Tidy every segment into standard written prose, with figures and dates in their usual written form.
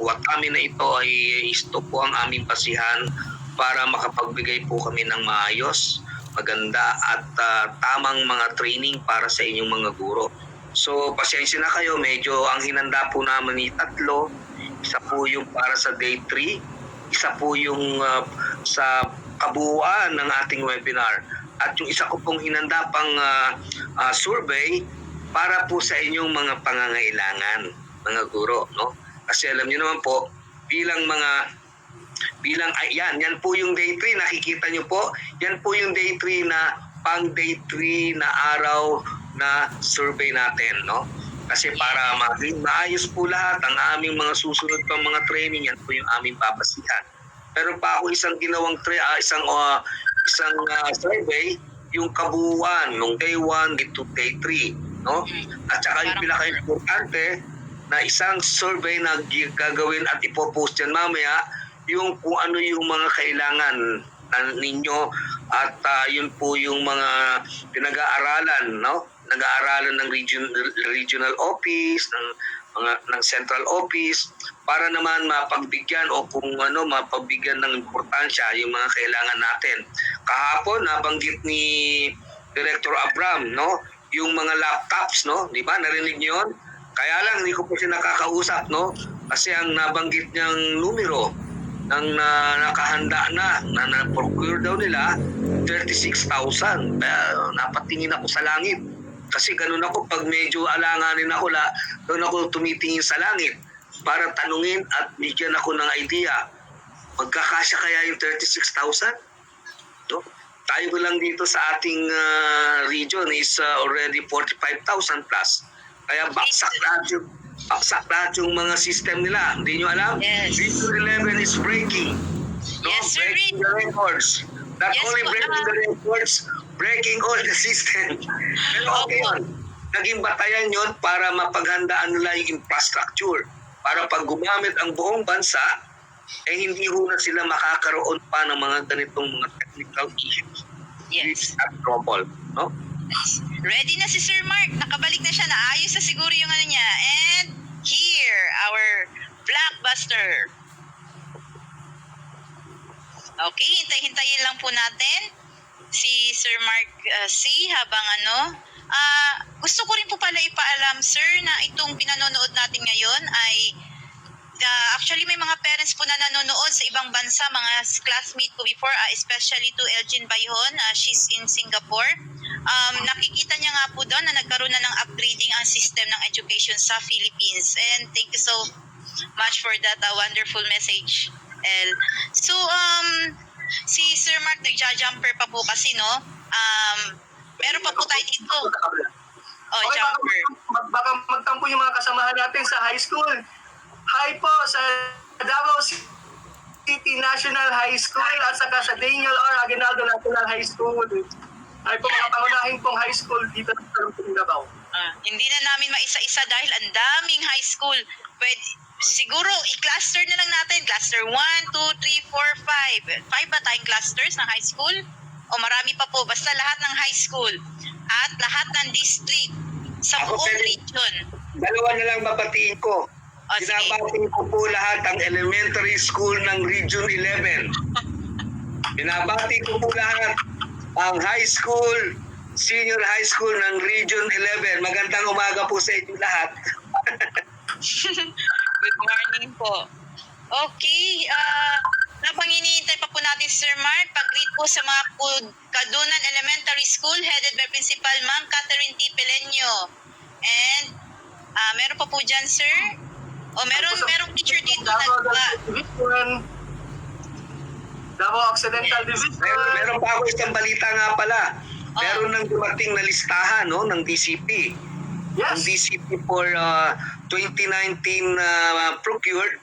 amin na ito ay ito po ang aming basihan para makapagbigay po kami ng maayos, maganda at tamang mga training para sa inyong mga guro. So pasensya na kayo, medyo ang hinanda po namin ni tatlo. Isa po yung para sa day 3, isa po yung sa kabuuan ng ating webinar. At yung isa ko pong hinanda pang survey para po sa inyong mga pangangailangan, mga guro, no? Kasi alam niyo naman po, yan po yung day 3, nakikita niyo po, yan po yung day 3 na pang day 3 na araw na survey natin, no? Kasi para maging maayos po lahat ang aming mga susunod pang mga training, yan po yung aming babasihan. Pero pa ako isang ginawang survey, yung kabuuan nung day 1 to day 3, no? At saka yung pinaka-importante na isang survey na gagawin at ipopost yan mamaya, yung kung ano yung mga kailangan ninyo at yun po yung mga pinag-aaralan, no? Nag-aaralan ng regional office, ng central office para naman mapagbigyan o kung ano mapagbigyan ng importansya yung mga kailangan natin. Kahapon nabanggit ni Director Abram, no, yung mga laptops, no, di ba? Narinig niyo 'yon? Kaya lang hindi ko po siya nakakausap, no? Kasi ang nabanggit niyang numero ng nakahanda na procure daw nila 36,000. Napatingin ako sa langit. Kasi ganun ako, pag medyo alanganin ako, doon ako tumitingin sa langit para tanungin at bigyan ako ng idea. Magkakasya kaya yung 36,000? No? Tayo lang dito sa ating region is already 45,000 plus. Kaya baksak lahat yung mga system nila. Hindi nyo alam? Yes. Region 11 is breaking. No? Yes, sir. Breaking the records. Not Yes, only po, breaking the records, breaking all the system. Pero okay yun. Naging batayan yun para mapaghandaan nila yung infrastructure. Para pag gumamit ang buong bansa, hindi ho na sila makakaroon pa ng mga ganitong mga technical issues. Yes. At trouble. No? Ready na si Sir Mark. Nakabalik na siya. Naayos na siguro yung ano niya. And here, our blockbuster. Okay, hintay-hintayin lang po natin si Sir Mark C. habang gusto ko rin po pala ipaalam, sir, na itong pinanonood natin ngayon ay actually may mga parents po na nanonood sa ibang bansa, mga classmate ko before, especially to Elgin Bayhon, she's in Singapore. Nakikita niya nga po doon na nagkaroon na ng upgrading ang system ng education sa Philippines. And thank you so much for that wonderful message, El. So, si Sir Mark nagja-jumper pa po kasi, no? Meron pa po tayo dito. Oh, okay, jumper. Baka magtampo yung mga kasamahan natin sa high school. Hi po sa Davao City National High School at saka sa Daniel R. Aguinaldo National High School. Hi po mga pangunahing pong high school dito sa Davao. Hindi na namin maisa-isa dahil ang daming high school. Siguro i-cluster na lang natin. Cluster 1, 2, 3, 4, 5. 5 ba tayong clusters ng high school? O marami pa po. Basta lahat ng high school. At lahat ng district sa buong region. Dalawa na lang babatiin ko. Binabati ko po lahat ang elementary school ng Region 11. Binabati ko po lahat ang high school, senior high school ng Region 11. Magandang umaga po sa inyo lahat. Good morning po. Okay, habang hinihintay pa po natin si Sir Mark, pag-greet po sa mga Kadunan Elementary School headed by Principal Ma'am Catherine T. Pelenyo. And meron pa po dyan, sir? O merong teacher dito na Davao Occidental Division. Meron pa ako isang balita nga pala. Meron nang dumating na listahan, no, ng DCP. Yes. Ang DCP for 2019 procured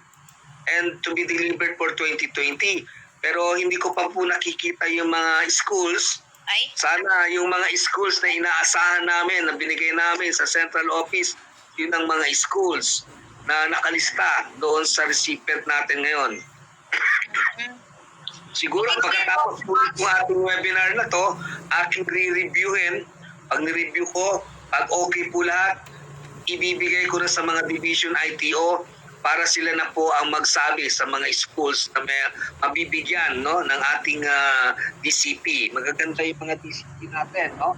and to be delivered for 2020. Pero hindi ko pa po nakikita yung mga schools. Ay? Sana yung mga schools na inaasahan namin, na binigay namin sa central office, yun ang mga schools na nakalista doon sa recipient natin ngayon. Siguro pagkatapos po ng ating webinar na to, aking re-reviewin. Pag ni-review ko, pag okay po lahat, ibibigay ko na sa mga division ITO para sila na po ang magsabi sa mga schools na may mabibigyan, no, ng ating DCP. Magaganda yung mga DCP natin, no?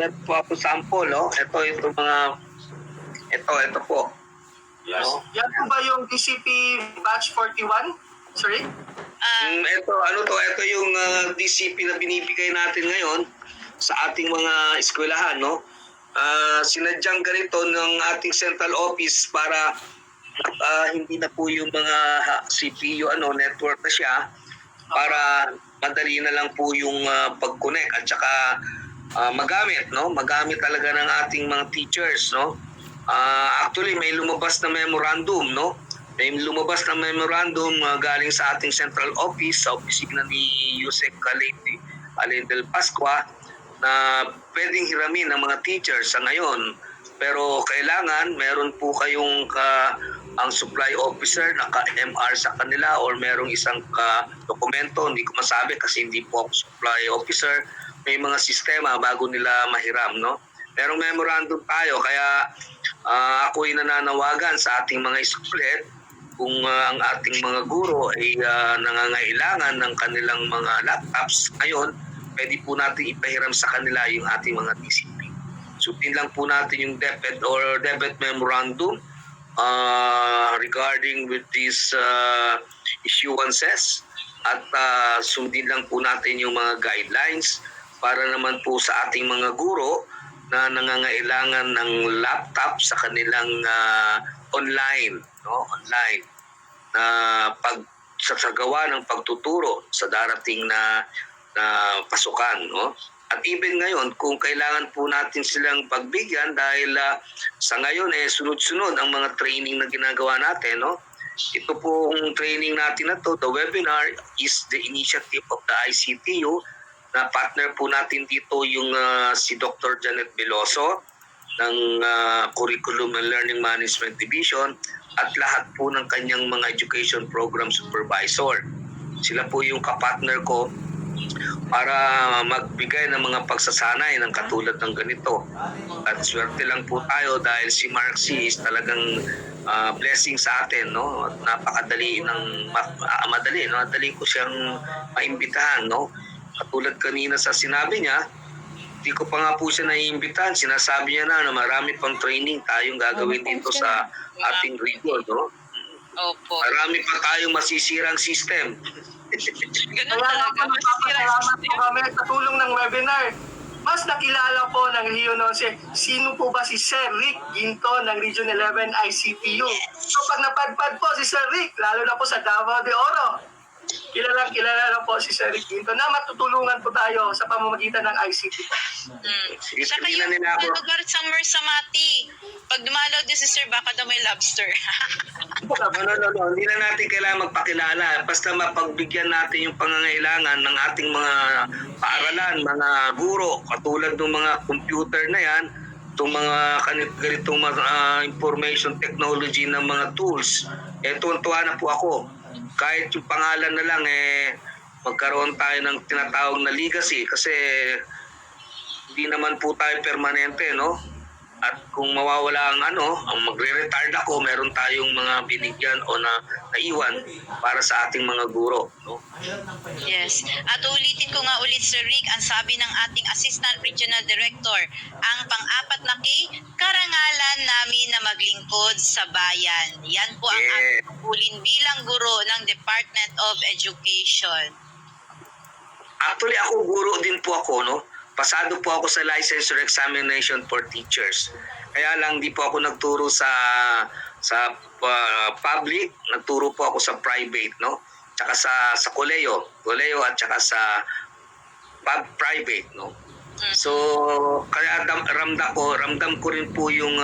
Meron po ako sample, no? Ito po. Yes. No? Yan po ba yung DCP batch 41? Sorry? Ito yung DCP na binibigay natin ngayon sa ating mga eskwelahan, no? Sinadyang ganito ng ating central office para hindi na po yung mga CPU network na siya, para madali na lang po yung pag-connect at saka magamit talaga ng ating mga teachers, no? Actually may lumabas na memorandum, no? May lumabas na memorandum galing sa ating central office, sa opisina ni Yusek Alain del Pascua, na pwedeng hiramin ng mga teachers sa ngayon. Pero kailangan meron po kayong ang supply officer naka-MR sa kanila, or merong isang dokumento, hindi ko masabi kasi hindi po ako supply officer. May mga sistema bago nila mahiram, no? Merong memorandum tayo, kaya ako'y nananawagan sa ating mga eskwelahan kung ang ating mga guro ay nangangailangan ng kanilang mga laptops ngayon, pwede po natin ipahiram sa kanila yung ating mga DCP. Sundin lang po natin yung debit memorandum regarding with these issuances, at sundin lang po natin yung mga guidelines para naman po sa ating mga guro na nangangailangan ng laptop sa kanilang online na pagsasagawa ng pagtuturo sa darating na pasukan, no? At even ngayon, kung kailangan po natin silang pagbigyan dahil sa ngayon sunod-sunod ang mga training na ginagawa natin, no? Ito pong training natin na to, the webinar is the initiative of the ICTU, na partner po natin dito yung si Dr. Janet Veloso ng Curriculum and Learning Management Division, at lahat po ng kanyang mga education program supervisor. Sila po yung kapartner ko para magbigay ng mga pagsasanay ng katulad ng ganito. At swerte lang po tayo dahil si Mark C. is talagang blessing sa atin, no? At napakadali madali ko siyang maimbitahan, no? Katulad kanina sa sinabi niya, hindi ko pa nga po siya naiimbitahan. Sinasabi niya na marami pang training tayong gagawin dito sa ating region, no? Opo. Marami pa tayong masisirang system. Ganun Kaya talaga. salamat po kami sa tulong ng webinar. Mas nakilala po ng Region 11 sino po ba si Sir Rick Ginto ng Region 11 ICTU. So pag napadpad po si Sir Rick, lalo na po sa Davao de Oro, kilala na po si Sir Rick Ginto na matutulungan po tayo sa pamamagitan ng ICT. Saka yung lugar somewhere sa Mati, pag dumalaw din si Sir, baka daw may lobster. No. Hindi na natin kailangan magpakilala. Basta mapagbigyan natin yung pangangailangan ng ating mga paaralan, mga guro, katulad ng mga computer na yan, itong mga ganitong information technology ng mga tools. Tuwan-tuwa na po ako. Kahit yung pangalan na lang, magkaroon tayo ng tinatawag na legacy, kasi hindi naman po tayo permanente, no? At kung mawawala ang magre-retire ako, meron tayong mga binigyan o naiwan para sa ating mga guro, no? Yes. At ulitin ko nga ulit, Sir Rick, ang sabi ng ating Assistant Regional Director, ang pang-apat na karangalan namin na maglingkod sa bayan. Yan po ang ating tungkulin bilang guro ng Department of Education. Actually, ako guro din po ako, no? Pasado po ako sa licensure examination for teachers. Kaya lang di po ako nagturo sa public, nagturo po ako sa private, no? Tsaka sa Colegio at tsaka sa private, no? So, kaya ramdam ko rin po yung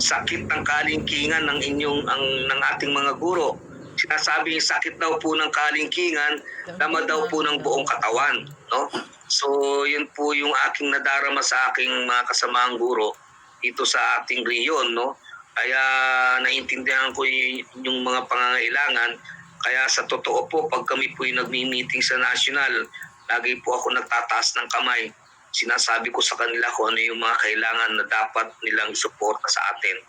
sakit ng kalingkingan ng ating mga guro. Sinasabing sakit daw po ng kalingkingan, dama daw po ng buong katawan, no? So, yun po yung aking nadarama sa aking mga kasamaang guro dito sa ating rehiyon, no? Kaya naintindihan ko yung mga pangangailangan. Kaya sa totoo po, pag kami po yung nagmi-meeting sa national, lagi po ako nagtataas ng kamay. Sinasabi ko sa kanila kung ano yung mga kailangan na dapat nilang suporta sa atin.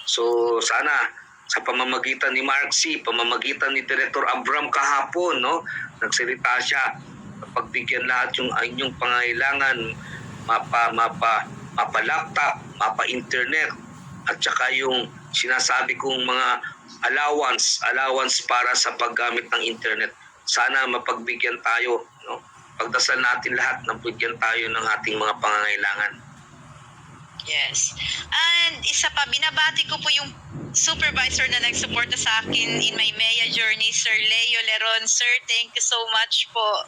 So, sana sa pamamagitan ni Mark C., pamamagitan ni Director Abram kahapon, no? Nagsalita siya, pagbigyan lahat yung inyong pangailangan, mapa-laptop, mapa-internet, at saka yung sinasabi kong mga allowance para sa paggamit ng internet. Sana mapagbigyan tayo, no? Pagdasal natin lahat na bigyan tayo ng ating mga pangangailangan. Yes. And isa pa, binabati ko po yung supervisor na nagsuporta sa akin in my MEA journey, Sir Leo Leron. Sir, thank you so much po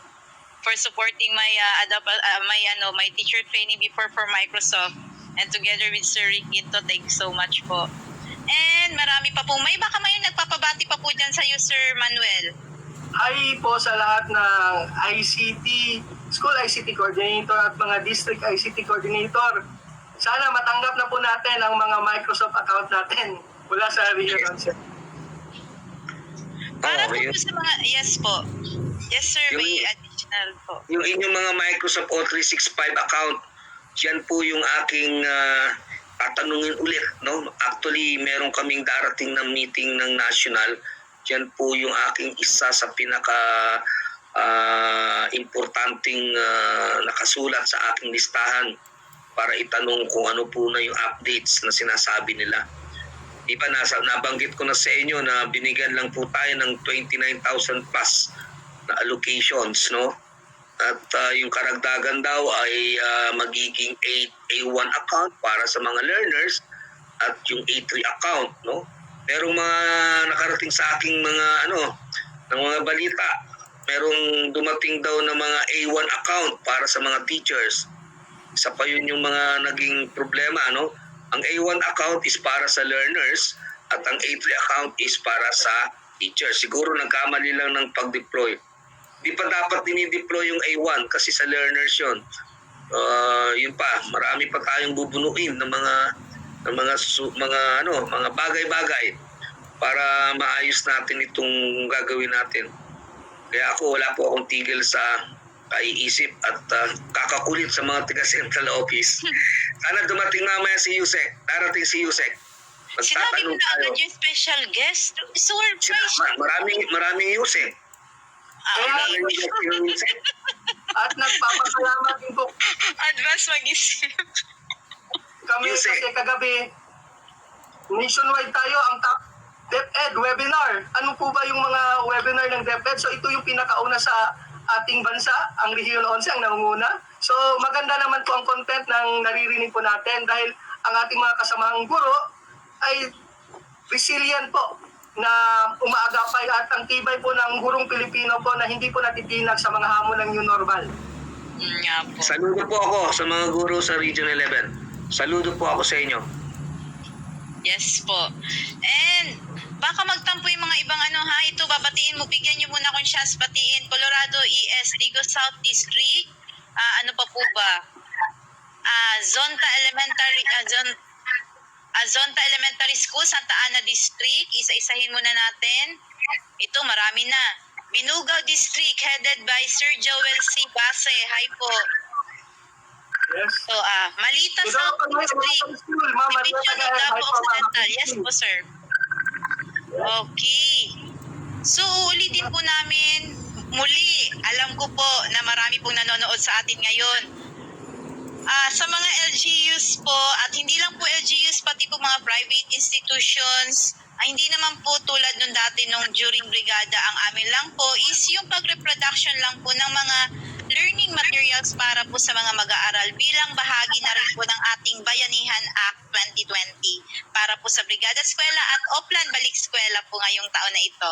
for supporting my my teacher training before for Microsoft. And together with Sir Rick Ginto, thank you so much po. And marami pa po. Baka may nagpapabati pa po dyan sa iyo, Sir Manuel. Hi po sa lahat ng ICT, School ICT Coordinator at mga District ICT Coordinator. Sana matanggap na po natin ang mga Microsoft account natin mula sa region. Para po, yun. po sa mga, yes po. Yes sir, Yung- may additional po. Yung inyong mga Microsoft O365 account, yan po yung aking tatanungin ulit, no? Actually, meron kaming darating na meeting ng national. Yan po yung aking isa sa pinaka importanteng nakasulat sa aking listahan para itanong kung ano po na yung updates na sinasabi nila. Di ba, nabanggit ko na sa inyo na binigyan lang po tayo ng 29,000 plus na allocations, no? At yung karagdagan daw ay magiging A1 account para sa mga learners at yung A3 account, no? Merong mga nakarating sa aking mga ng mga balita. Merong dumating daw na mga A1 account para sa mga teachers. Isa pa yun yung mga naging problema, no? Ang A1 account is para sa learners at ang A3 account is para sa teachers. Siguro nagkamali lang ng pag-deploy. Di pa dapat dinideploy yung A1 kasi sa learners yun. Yun pa, marami pa tayong bubunuin ng mga bagay-bagay para maayos natin itong gagawin natin. Kaya wala po akong tigil sa kaiisip at kakakulit sa mga taga-central office. Sana dumating mamaya si Yusek. Darating si Yusek. Sinabi mo Magtatanong na tayo. agad yung special guest. Surprise! Maraming Yusek. Okay. Maraming Yusek. At nagpapasalamat din po Advance mag-isip. kami Yusek. kasi kagabi, nationwide tayo ang top DepEd webinar. Ano po ba yung mga webinar ng DepEd? So ito yung pinakauna sa ating bansa, ang Region 11 ang nangunguna. So maganda naman po ang content ng naririnig po natin dahil ang ating mga kasamahang guro ay resilient po na umaagapay at ang tibay po ng gurong Pilipino po na hindi po natitinag sa mga hamon ng new normal. Nga po. Saludo po ako sa mga guro sa Region 11. Saludo po ako sa inyo. Yes po. And baka magtampo yung mga ibang ito babatiin mo, bigyan nyo muna akong chance batiin. Colorado ES, Ligo South District, ano pa po ba? Zonta Elementary School, Santa Ana District, isa-isahin muna natin. Ito, marami na. Binugaw District, headed by Sir Joel C. Base. Hi po. Yes. So, Malita Ito South po mga District, school, Mama Division of Davao Occidental. Yes po, sir. Okay. So, ulitin po namin muli. Alam ko po na marami pong nanonood sa atin ngayon. Sa mga LGUs po, at hindi lang po LGUs, pati po mga private institutions, hindi naman po tulad nung dati nung during brigada, ang amin lang po is yung pag-reproduction lang po ng mga learning materials para po sa mga mag-aaral bilang bahagi na rin po ng ating Bayanihan Act 2020 para po sa Brigada Eskwela at Oplan Balik Eskwela po ngayong taon na ito.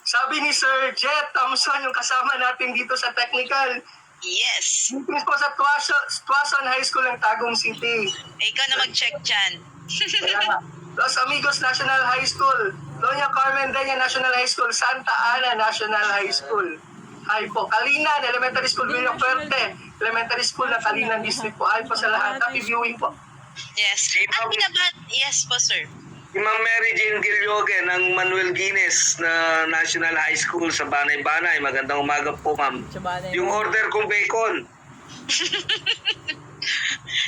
Sabi ni Sir Jet Thompson, yung kasama natin dito sa technical, Yes. meeting po sa Tuason High School ng Tagum City. Ikaw na mag-check dyan. Kaya, Los Amigos National High School, Doña Carmen Denia National High School, Santa Ana National High School. Ay po, Kalinan Elementary School, Villa Fuerte Elementary School ng Kalinan District po. Ay po sa lahat. Happy viewing po. Yes. At yes po, sir. Si Ma'am Mary Jane Gilyoge ng Manuel Guinness na National High School sa Banay-Banay. Magandang umaga po, ma'am. Yung order kong bacon.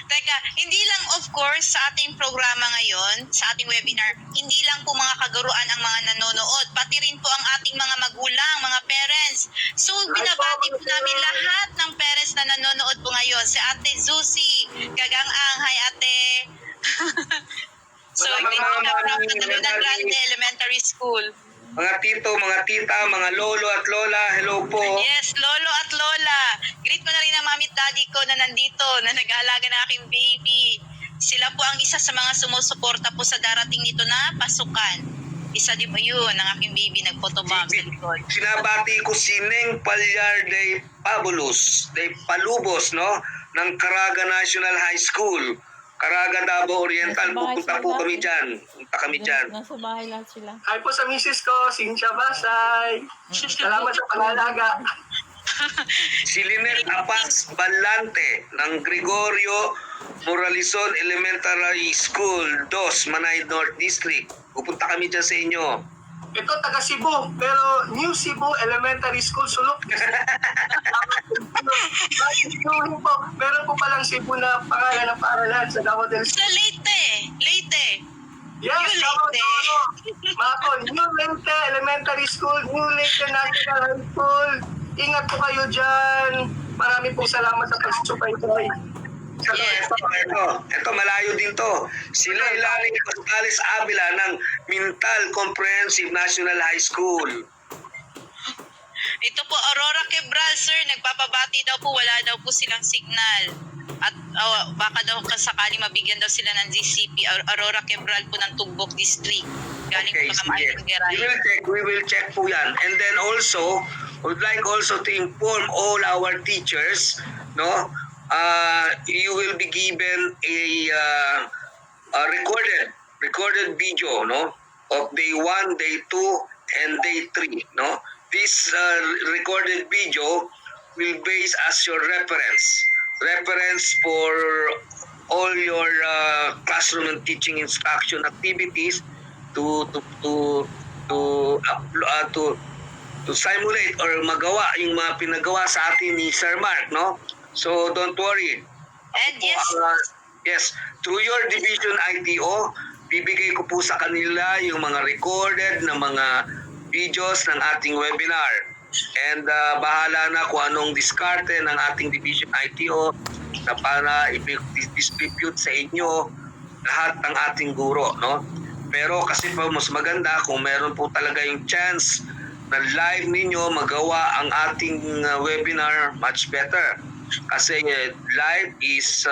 Teka, hindi lang of course sa ating programa ngayon, sa ating webinar, hindi lang po mga kagaruan ang mga nanonood, pati rin po ang ating mga magulang, mga parents. So, binabati po namin lahat ng parents na nanonood po ngayon. Si Ate Zusi, Gagang-ang, hi Ate. So, Mga great ka from mami, Cataluna Grande Elementary School. Mga tito, mga tita, mga lolo at lola, hello po. Yes, lolo at lola. Greet ko na rin ang mami at daddy ko na nandito, na nag-aalaga ng aking baby. Sila po ang isa sa mga sumusuporta po sa darating nito na pasukan. Isa din po yun, ang aking baby nagpotobomb sa likod. Sinabati ko si Neng Palyar de Palubos, no? Ng Caraga National High School. Caraga, Davao Oriental. Pupunta po kami dyan. Punta kami dyan. Nasa bahay lahat sila. Hi po sa misis ko, Cynthia Basay. Salamat sa pangalaga. Si Lynette Apas Balante ng Gregorio Moralizon Elementary School, 2, Manay North District. Pupunta kami dyan sa inyo. Ito taga Cebu, pero New Cebu Elementary School, Sulok. Po, meron po palang Cebu na pangalan ng paaralan sa Davao del Sur. Sa Leyte, Leyte. Yes, New Davao Leyte. del Sur. Mako, New Leyte Elementary School, New Leyte National High School. Ingat po kayo dyan. Marami pong salamat sa pagsusubaybay. Yes. Ito, malayo din to. Si Leilani Gonzales Avila ng Mintal Comprehensive National High School. Ito po, Aurora Quebral, sir. Nagpapabati daw po, wala daw po silang signal. At baka daw kasakali mabigyan daw sila ng GCP. Aurora Quebral po ng Tugbok District. Galing po sige. Kamayang Geray. We will check po yan. And then also, would like also to inform all our teachers, no? You will be given a recorded video, no, of day 1, day 2, and day 3, no. This recorded video will base as your reference for all your classroom and teaching instruction activities to simulate or magawa yung mga pinagawa sa atin ni Sir Mark, no. So don't worry. And yes, Yes, through your division ITO, bibigay ko po sa kanila yung mga recorded na mga videos ng ating webinar. And bahala na kung anong diskarte ng ating division ITO na para i-distribute sa inyo lahat ng ating guro, no? Pero kasi po mas maganda kung meron po talaga yung chance na live ninyo magawa ang ating webinar, much better. Kasi live is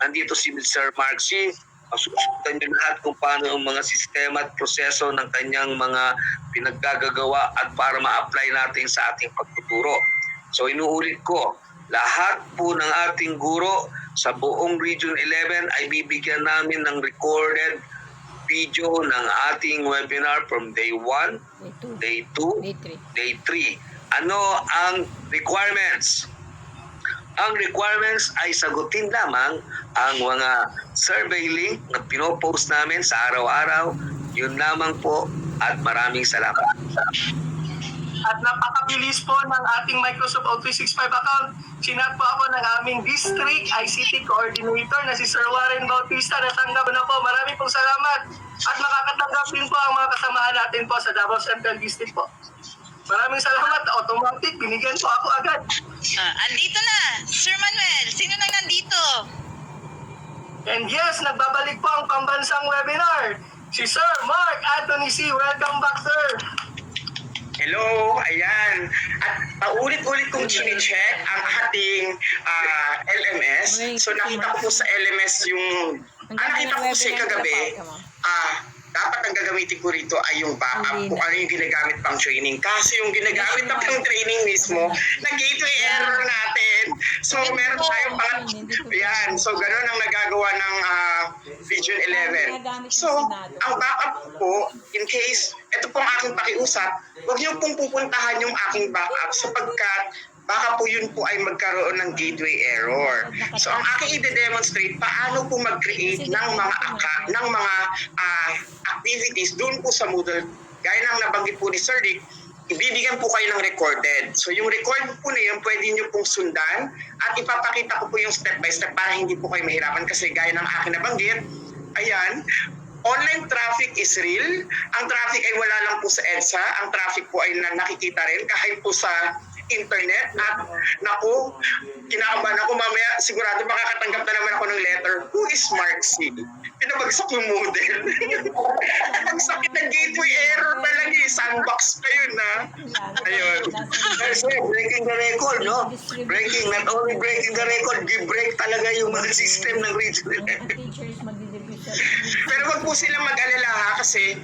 nandito si Sir Mark C. Masusundan niyo lahat kung paano ang mga sistema at proseso ng kanyang mga pinaggagawa at para ma-apply natin sa ating pagtuturo. So inuulit ko, lahat po ng ating guro sa buong Region 11 ay bibigyan namin ng recorded video ng ating webinar from day 1, Day day 2, 2, Day 3. day 3. Ano ang requirements? Ang requirements ay sagutin lamang ang mga survey link na pinopost namin sa araw-araw. Yun lamang po at maraming salamat. At napakabilis po ng ating Microsoft Office 365 account. Sinat po ako ng aming District ICT Coordinator na si Sir Warren Bautista. Natanggap na po. Maraming pong salamat. At makakatanggap din po ang mga kasamahan natin po sa Davao Central District po. Maraming salamat. Automatic. Binigyan po ako agad. andito na, Sir Manuel. Sino nang nandito? And yes, nagbabalik po ang pambansang webinar. Si Sir Mark Anthony C. Welcome back, sir. Hello, ayan. At paulit-ulit kong chine-check ang ating LMS. So nakita ko po sa LMS yung... nakita ko kasi kagabi, dapat ang gagamitin ko rito ay yung backup kung ano yung ginagamit pang training. Kasi yung ginagamit na pang training mismo, nag-gateway error natin. So meron tayong yan. So ganun ang nagagawa ng Region 11. So ang backup po, in case, ito pong aking pakiusap, huwag niyo pong pupuntahan yung aking backup sapagkat baka po yun po ay magkaroon ng gateway error. So ang aking i-demonstrate paano po mag-create ng mga activities doon po sa Moodle. Gaya ng nabanggit po ni Sir Rick, ibibigyan po kayo ng recorded. So yung record po na yun, pwede nyo pong sundan at ipapakita ko po yung step by step para hindi po kayo mahirapan kasi gaya ng akin nabanggit, ayan, online traffic is real. Ang traffic ay wala lang po sa EDSA. Ang traffic po ay nakikita rin kahit po sa internet. At naku, kinakabahan ako mamaya. Sigurado makakatanggap na naman ako ng letter. Who is Mark C? Pinabagsak yung model. Ang sakit ng gateway error talaga eh. Sandbox pa yun ha. Ayun. Kasi breaking the record, no? Breaking, not only breaking the record, break talaga yung mga system ng region. Teachers magdidebate. Pero wag po silang mag-alala ha kasi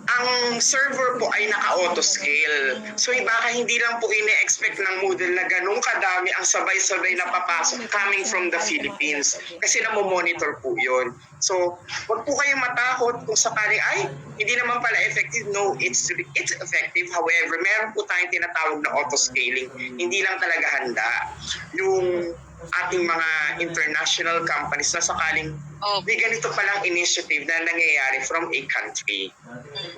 ang server po ay naka-auto-scale. So baka hindi lang po ine-expect ng Moodle na ganun kadami ang sabay-sabay na papasok coming from the Philippines. Kasi namomonitor po yun. So wag po kayong matakot kung sakaling ay hindi naman pala effective. No, it's effective. However, meron po tayong tinatawag na auto-scaling. Hindi lang talaga handa yung ating mga international companies na sakaling may ganito palang initiative na nangyayari from a country.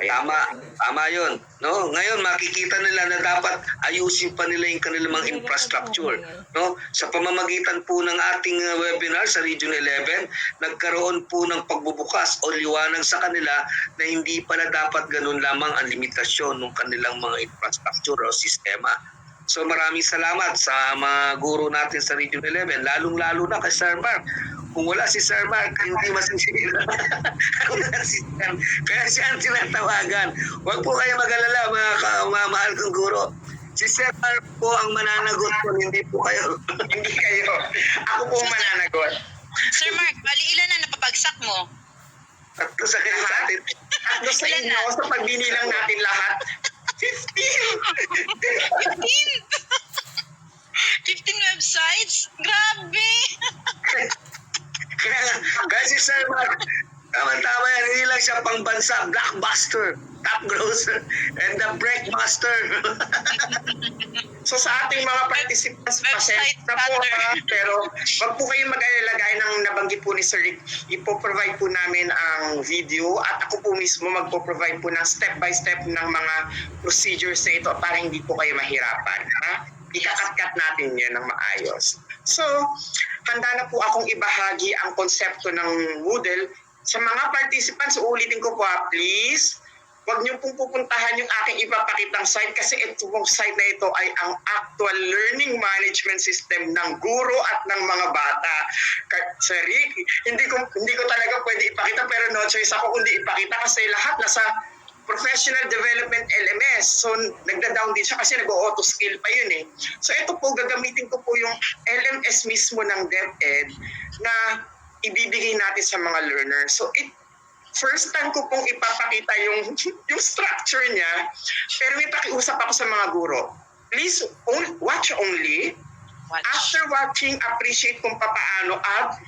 Tama yun. No? Ngayon, makikita nila na dapat ayusin pa nila yung kanilang mga infrastructure. No? Sa pamamagitan po ng ating webinar sa Region 11, nagkaroon po ng pagbubukas o liwanag sa kanila na hindi pala dapat ganun lamang ang limitasyon ng kanilang mga infrastructure o sistema. So maraming salamat sa mga guro natin sa Region 11, lalong-lalo na kay Sir Mark. Kung wala si Sir Mark, hindi masisira. Kaya siya ang tinatawagan. Huwag po kayo mag-alala, mga mahal kong guro. Si Sir Mark po ang mananagot po, hindi po kayo. Hindi kayo. Ako po ang mananagot. Sir Mark, bali ilan na napabagsak mo? Tatlo sa kayo sa atin. Tatlo sa inyo, sa pagbinilang natin lahat, 15! 15 websites? Grabe! Kaya si Sir Mark, tama yan, hindi lang siya pangbansa, blockbuster, top grosser, and the breakmaster. So sa ating mga participants, pasensya na po ha, pero wag po kayong mag-alala ng nabanggit po ni Sir Rick. Ipo-provide po namin ang video at ako po mismo magpo-provide po ng step-by-step ng mga procedures na ito para hindi po kayo mahirapan. Ha? Ikakat-kat natin yan ng maayos. So, handa na po akong ibahagi ang konsepto ng Moodle. Sa mga participants, ulitin ko po please, huwag niyo pong pupuntahan yung aking ipapakitang site kasi itong site na ito ay ang actual learning management system ng guro at ng mga bata. Sir Rick, hindi ko talaga pwede ipakita pero no choice ako kundi ipakita kasi lahat nasa professional development LMS. So nagda-down din siya kasi nag-auto-scale pa yun eh. So ito po, gagamitin ko po yung LMS mismo ng DepEd na ibibigay natin sa mga learners. So first time ko pong ipapakita yung structure niya, pero may pakiusap ako sa mga guro. Please watch only. After watching, appreciate kung papaano at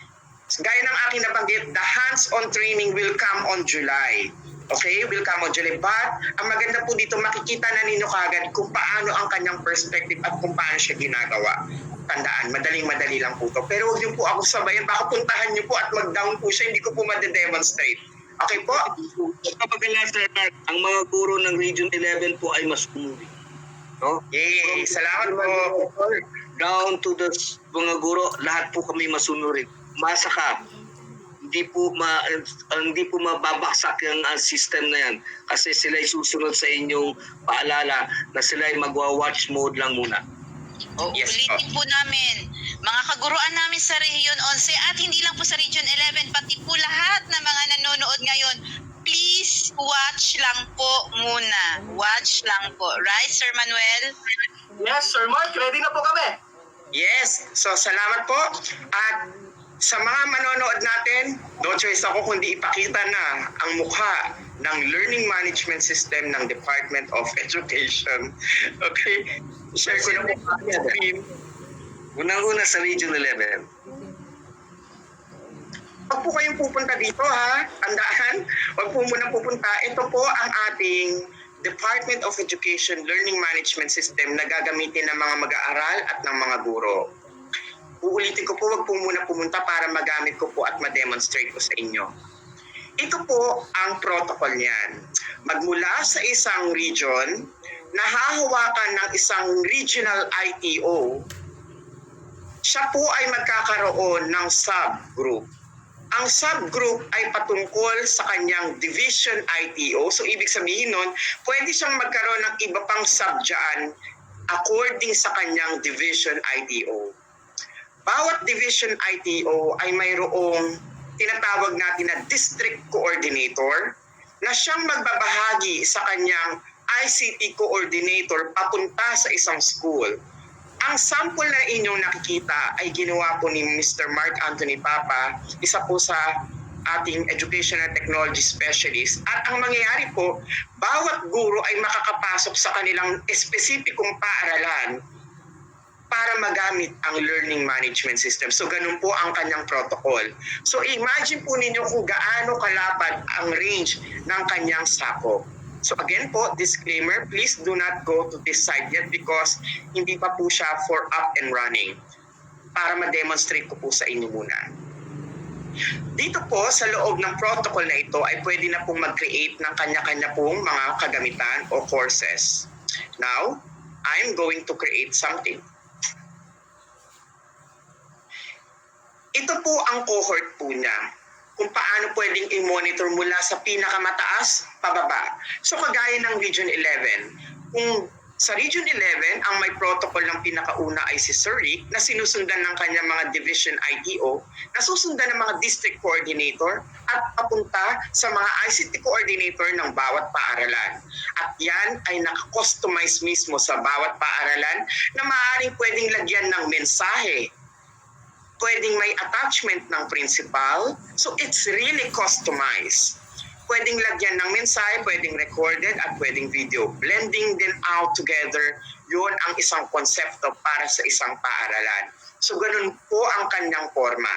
gaya ng aking nabanggit, the hands-on training will come on July. Okay? Will come on July. But ang maganda po dito, makikita na ninyo kagad kung paano ang kanyang perspective at kung paano siya ginagawa. Tandaan, madaling-madali lang po ito. Pero huwag niyo po ako sabayan, baka puntahan niyo po at mag-down po siya, hindi ko po ma-demonstrate. Okay po? Kapag Sir Mark, ang mga guro ng Region 11 po ay mas umuri. No? Yay! Salamat po. Down to the mga guro, lahat po kami masunurin. Masaka. Hindi po mababaksak yung system na yan kasi sila ay susunod sa inyong paalala na sila ay magwa-watch mode lang muna. Yes, Ulitin po namin, mga kaguruan namin sa Region 11 at hindi lang po sa Region 11, pati po lahat ng mga nanonood ngayon, please watch lang po muna. Watch lang po. Right, Sir Manuel? Yes, Sir Mark, ready na po kami. Yes. So salamat po. At sa mga manonood natin, no choice ako kundi ipakita na ang mukha ng learning management system ng Department of Education. Okay? Share ko na po ang screen. Unang-una sa Region 11. Huwag po kayong pupunta dito ha. Tandaan, huwag po muna pupunta. Ito po ang ating Department of Education Learning Management System na gagamitin ng mga mag-aaral at ng mga guro. Uulitin ko po, huwag po muna pumunta para magamit ko po at ma-demonstrate ko sa inyo. Ito po ang protocol niyan. Magmula sa isang region, nahahawakan ng isang regional ITO, siya po ay magkakaroon ng subgroup. Ang subgroup ay patungkol sa kanyang division ITO. So ibig sabihin nun, pwede siyang magkaroon ng iba pang sub according sa kanyang division ITO. Bawat division ITO ay mayroong tinatawag natin na district coordinator na siyang magbabahagi sa kanyang ICT coordinator papunta sa isang school. Ang sample na inyong nakikita ay ginawa po ni Mr. Mark Anthony Papa, isa po sa ating educational technology specialist. At ang mangyayari po, bawat guro ay makakapasok sa kanilang espesipikong paaralan para magamit ang learning management system. So ganun po ang kanyang protocol. So imagine po ninyo kung gaano kalapad ang range ng kanyang sakop. So again po, disclaimer, please do not go to this site yet because hindi pa po siya for up and running. Para ma-demonstrate ko po sa inyo muna. Dito po sa loob ng protocol na ito ay pwede na pong mag-create ng kanya-kanya pong mga kagamitan o courses. Now, I'm going to create something. Ito po ang cohort po niya. Kung paano pwedeng i-monitor mula sa pinakamataas pababa. So kagaya ng Region 11, kung sa Region 11, ang may protocol ng pinakauna ay si Sir Rick na sinusundan ng kanyang mga division ITO, nasusundan ng mga district coordinator at papunta sa mga ICT coordinator ng bawat paaralan. At yan ay nakakustomize mismo sa bawat paaralan na maaaring pwedeng lagyan ng mensahe, pwedeng may attachment ng principal. So it's really customized. Pwedeng lagyan ng mensahe, pwedeng recorded at pwedeng video. Blending them out together, yun ang isang konsepto para sa isang paaralan. So ganun po ang kanyang forma.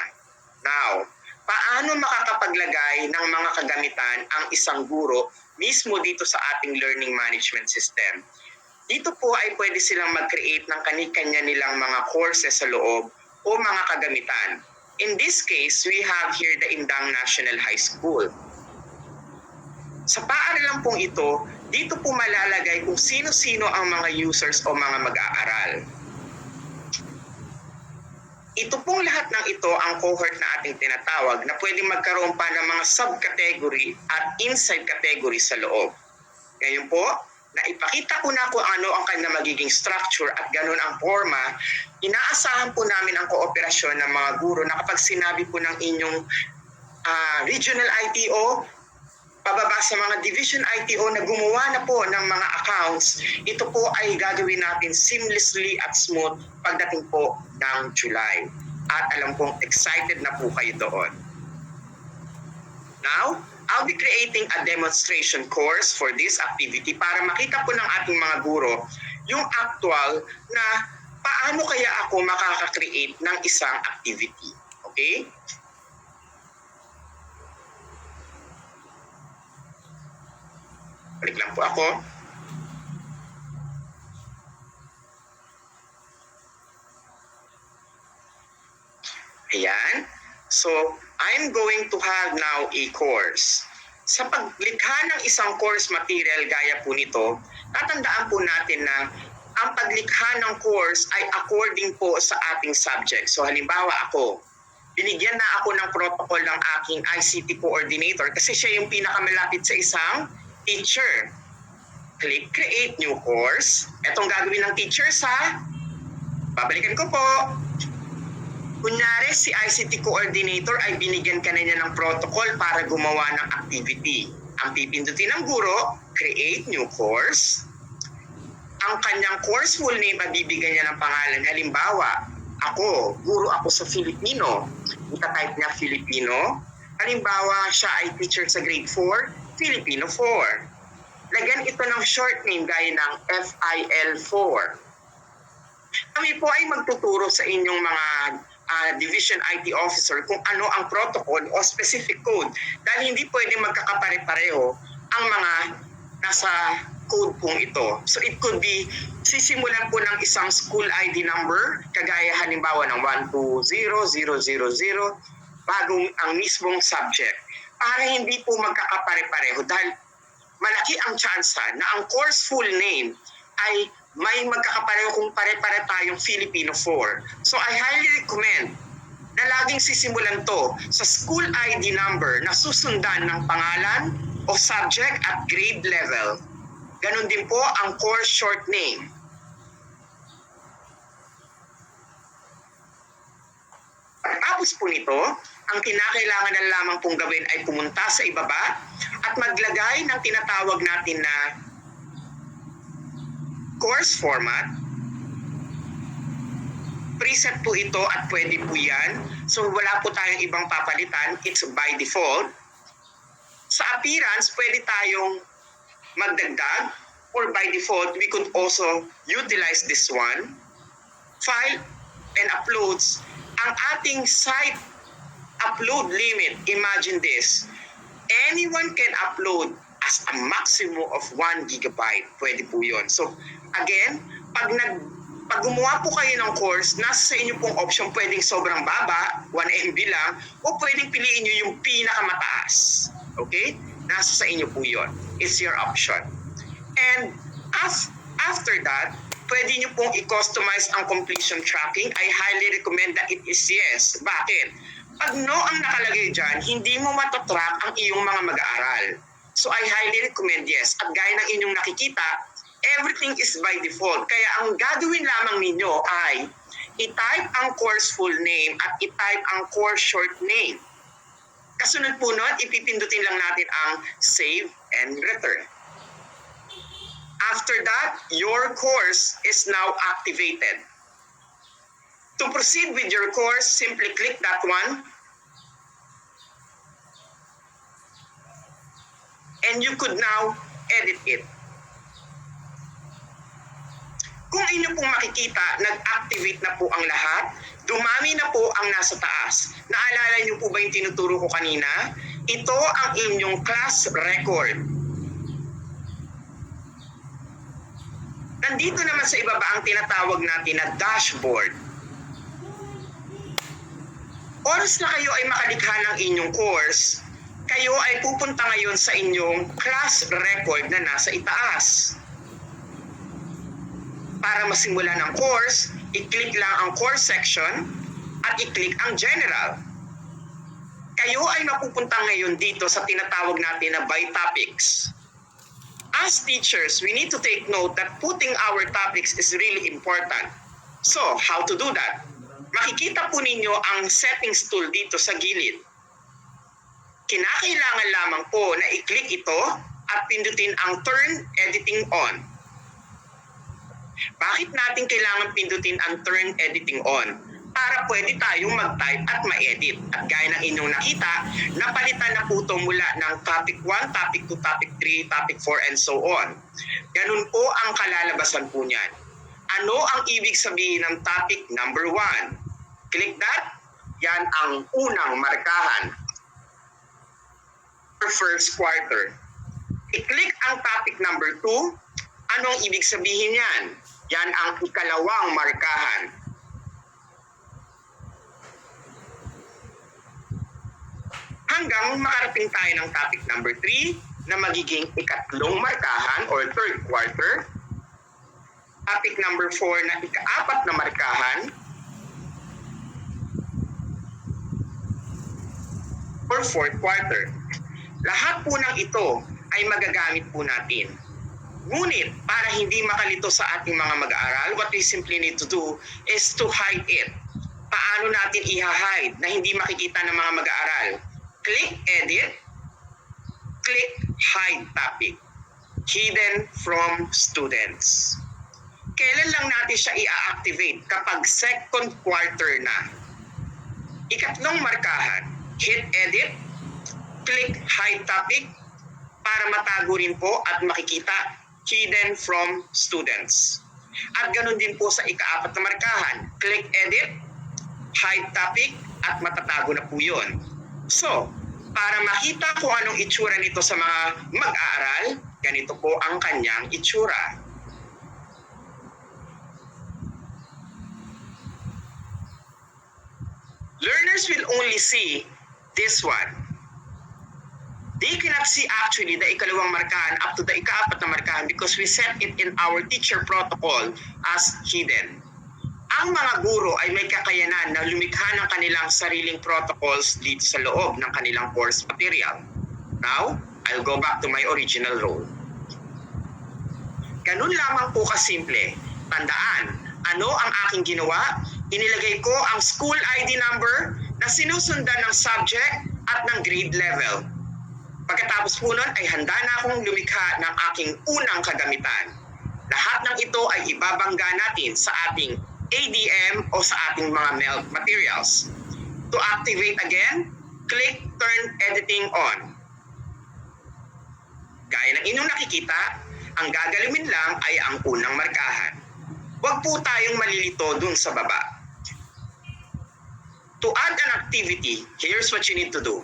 Now, paano makakapaglagay ng mga kagamitan ang isang guro mismo dito sa ating learning management system? Dito po ay pwede silang mag-create ng kani-kanya nilang mga courses sa loob o mga kagamitan. In this case, we have here the Indang National High School. Sa paaralan pong ito, dito po malalagay kung sino-sino ang mga users o mga mag-aaral. Ito pong lahat ng ito ang cohort na ating tinatawag na pwedeng magkaroon pa ng mga subcategory at inside category sa loob. Ngayon po, na ipakita ko na kung ano ang kanyang magiging structure at ganun ang forma, inaasahan po namin ang kooperasyon ng mga guro na kapag sinabi po ng inyong regional ITO, pababa sa mga division ITO na gumawa na po ng mga accounts, ito po ay gagawin natin seamlessly at smooth pagdating po ng July. At alam kong excited na po kayo doon. Now, I'll be creating a demonstration course for this activity para makita po ng ating mga guro yung actual na paano kaya ako makaka-create ng isang activity. Okay? Balik lang po ako. Ayan. So, I'm going to have now a course. Sa paglikha ng isang course material gaya po nito, tatandaan po natin na ang paglikha ng course ay according po sa ating subject. So halimbawa ako, binigyan na ako ng protocol ng aking ICT coordinator kasi siya yung pinakamalapit sa isang teacher. Click Create New Course. Etong gagawin ng teacher sa, babalikan ko po. Kunyari, si ICT coordinator ay binigyan ka na niya ng protocol para gumawa ng activity. Ang pipindutin ng guro, create new course. Ang kanyang course full name ay bibigyan niya ng pangalan. Halimbawa, ako, guro ako sa Filipino. Ita-type niya Filipino. Halimbawa, siya ay teacher sa grade 4, Filipino 4. Lagyan ito ng short name gaya ng FIL4. Kami po ay magtuturo sa inyong mga division IT officer kung ano ang protocol o specific code dahil hindi pwedeng magkakapare-pareho ang mga nasa code pong ito. So it could be, sisimulan po ng isang school ID number, kagaya halimbawa ng 120000 bagong ang mismong subject para hindi po magkakapare-pareho dahil malaki ang tsansa na ang course full name ay may magkakapareho kung pare-pare tayong Filipino 4. So I highly recommend na laging sisimulan to sa school ID number na susundan ng pangalan o subject at grade level. Ganon din po ang course short name. Pagkatapos po nito, ang kinakailangan na lamang pong gawin ay pumunta sa ibaba at maglagay ng tinatawag natin na course format. Preset po ito at pwede po yan. So wala po tayong ibang papalitan. It's by default. Sa appearance, pwede tayong magdagdag or by default, we could also utilize this one. File and uploads. Ang ating site upload limit, imagine this. Anyone can upload as a maximum of 1 gigabyte. Pwede po yun. So again, pag gumawa po kayo ng course, nasa sa inyo pong option pwedeng sobrang baba, 1 MB lang, o pwedeng piliin nyo yung pinakamataas. Okay? Nasa sa inyo po yun. It's your option. And after that, pwede nyo pong i-customize ang completion tracking. I highly recommend that it is yes. Bakit? Pag no ang nakalagay dyan, hindi mo matatrack ang iyong mga mag-aaral. So I highly recommend yes. At gaya ng inyong nakikita, everything is by default. Kaya ang gagawin lamang ninyo ay i-type ang course full name at i-type ang course short name. Kasunod po nun, ipipindutin lang natin ang save and return. After that, your course is now activated. To proceed with your course, simply click that one. And you could now edit it. Kung inyo pong makikita, nag-activate na po ang lahat, dumami na po ang nasa taas. Naalala niyo po ba yung tinuturo ko kanina? Ito ang inyong class record. Nandito naman sa ibaba ang tinatawag natin na dashboard. Oras na kayo ay makalikha ng inyong course, kayo ay pupunta ngayon sa inyong class record na nasa itaas. Para masimulan ang course, i-click lang ang course section at i-click ang general. Kayo ay mapupunta ngayon dito sa tinatawag natin na by topics. As teachers, we need to take note that putting our topics is really important. So, how to do that? Makikita po ninyo ang settings tool dito sa gilid. Kinakailangan lamang po na i-click ito at pindutin ang Turn Editing On. Bakit natin kailangan pindutin ang Turn Editing On? Para pwede tayong mag-type at ma-edit. At gaya ng inyong nakita, napalitan na po ito mula ng topic 1, topic 2, topic 3, topic 4, and so on. Ganun po ang kalalabasan po niyan. Ano ang ibig sabihin ng topic number 1? Click that. Yan ang unang markahan. First quarter. I-click ang topic number 2. Anong ibig sabihin yan? Yan ang ikalawang markahan. Hanggang makarating tayo ng topic number 3 na magiging ikatlong markahan or third quarter. Topic number 4 na ikaapat na markahan. Or fourth quarter. Lahat po ng ito ay magagamit po natin. Ngunit para hindi makalito sa ating mga mag-aaral, what we simply need to do is to hide it. Paano natin i-hide na hindi makikita ng mga mag-aaral? Click Edit, click Hide Topic, Hidden from Students. Kailan lang natin siya i-activate? Kapag second quarter na. Ikatlong markahan, hit Edit, click Hide Topic para matago rin po at makikita Hidden from Students. At ganun din po sa ikaapat na markahan, click Edit, Hide Topic at matatago na po yun. So, para makita kung anong itsura nito sa mga mag-aaral, ganito po ang kanyang itsura. Learners will only see this one. They cannot see actually the ikalawang markahan up to the ikaapat na markahan because we set it in our teacher protocol as hidden. Ang mga guro ay may kakayanan na lumikha ng kanilang sariling protocols dito sa loob ng kanilang course material. Now, I'll go back to my original role. Ganun lamang po kasimple. Tandaan, ano ang aking ginawa? Inilagay ko ang school ID number na sinusundan ng subject at ng grade level. Pagkatapos po nun ay handa na akong lumikha ng aking unang kagamitan. Lahat ng ito ay ibabangga natin sa ating ADM o sa ating mga MELD materials. To activate again, click Turn Editing On. Gaya ng inyong nakikita, ang gagalawin lang ay ang unang markahan. Huwag po tayong malilito dun sa baba. To add an activity, here's what you need to do.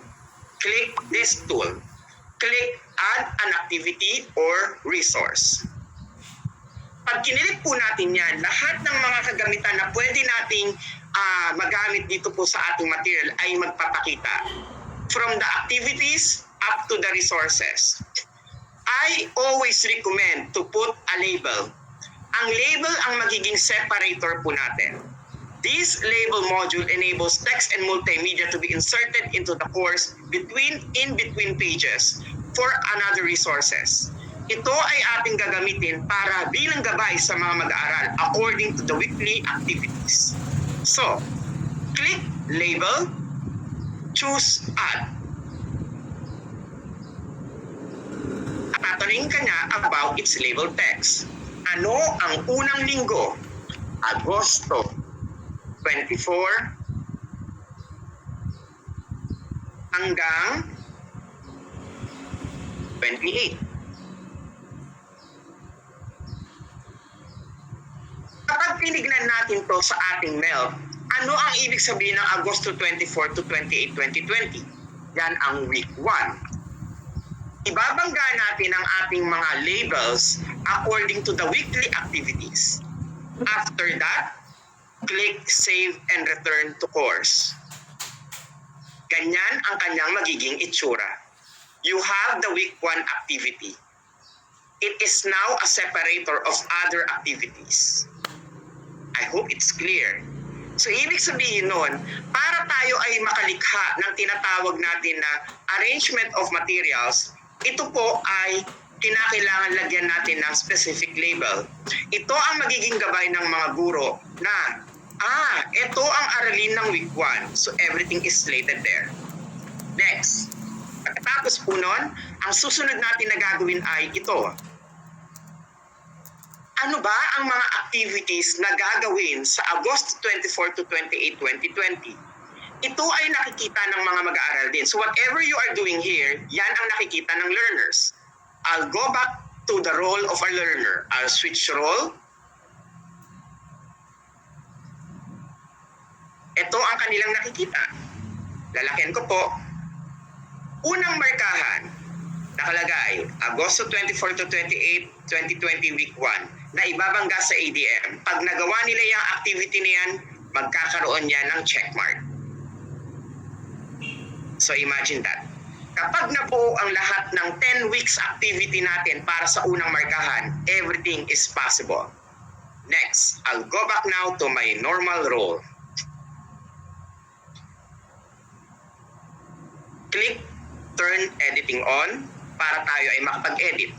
Click this tool. Click Add an Activity or Resource. Pag kinilik po natin yan, lahat ng mga kagamitan na pwede nating magamit dito po sa ating material ay magpapakita. From the activities up to the resources. I always recommend to put a label. Ang label ang magiging separator po natin. This label module enables text and multimedia to be inserted into the course in between pages for another resources. Ito ay ating gagamitin para bilang gabay sa mga mag-aaral according to the weekly activities. So, click Label, choose Add. Tatanungin ka niya about its label text. Ano ang unang linggo? Agosto 24 hanggang 28. Kapag tinignan natin to sa ating MELD, ano ang ibig sabihin ng Agosto 24 to 28, 2020? Yan ang week 1. Ibabangga natin ang ating mga labels according to the weekly activities. After that, click Save and Return to Course. Ganyan ang kanyang magiging itsura. You have the week 1 activity. It is now a separator of other activities. I hope it's clear. So, ibig sabihin nun, para tayo ay makalikha ng tinatawag natin na arrangement of materials, ito po ay kinakailangan lagyan natin ng specific label. Ito ang magiging gabay ng mga guro na, ito ang aralin ng week 1. So, everything is slated there. Next. Pagkatapos po nun, ang susunod natin na gagawin ay ito. Ano ba ang mga activities na gagawin sa Agosto 24 to 28, 2020? Ito ay nakikita ng mga mag-aaral din. So whatever you are doing here, yan ang nakikita ng learners. I'll go back to the role of a learner. I'll switch role. Ito ang kanilang nakikita. Lalakyan ko po. Unang markahan, nakalagay, Agosto 24 to 28, 2020 week 1, na ibabangga sa ADM. Pag nagawa nila yung activity niyan, magkakaroon yan ng checkmark. So imagine that. Kapag nabuo ang lahat ng 10 weeks activity natin para sa unang markahan, everything is possible. Next, I'll go back now to my normal role. Click Turn Editing On para tayo ay makapag-edit.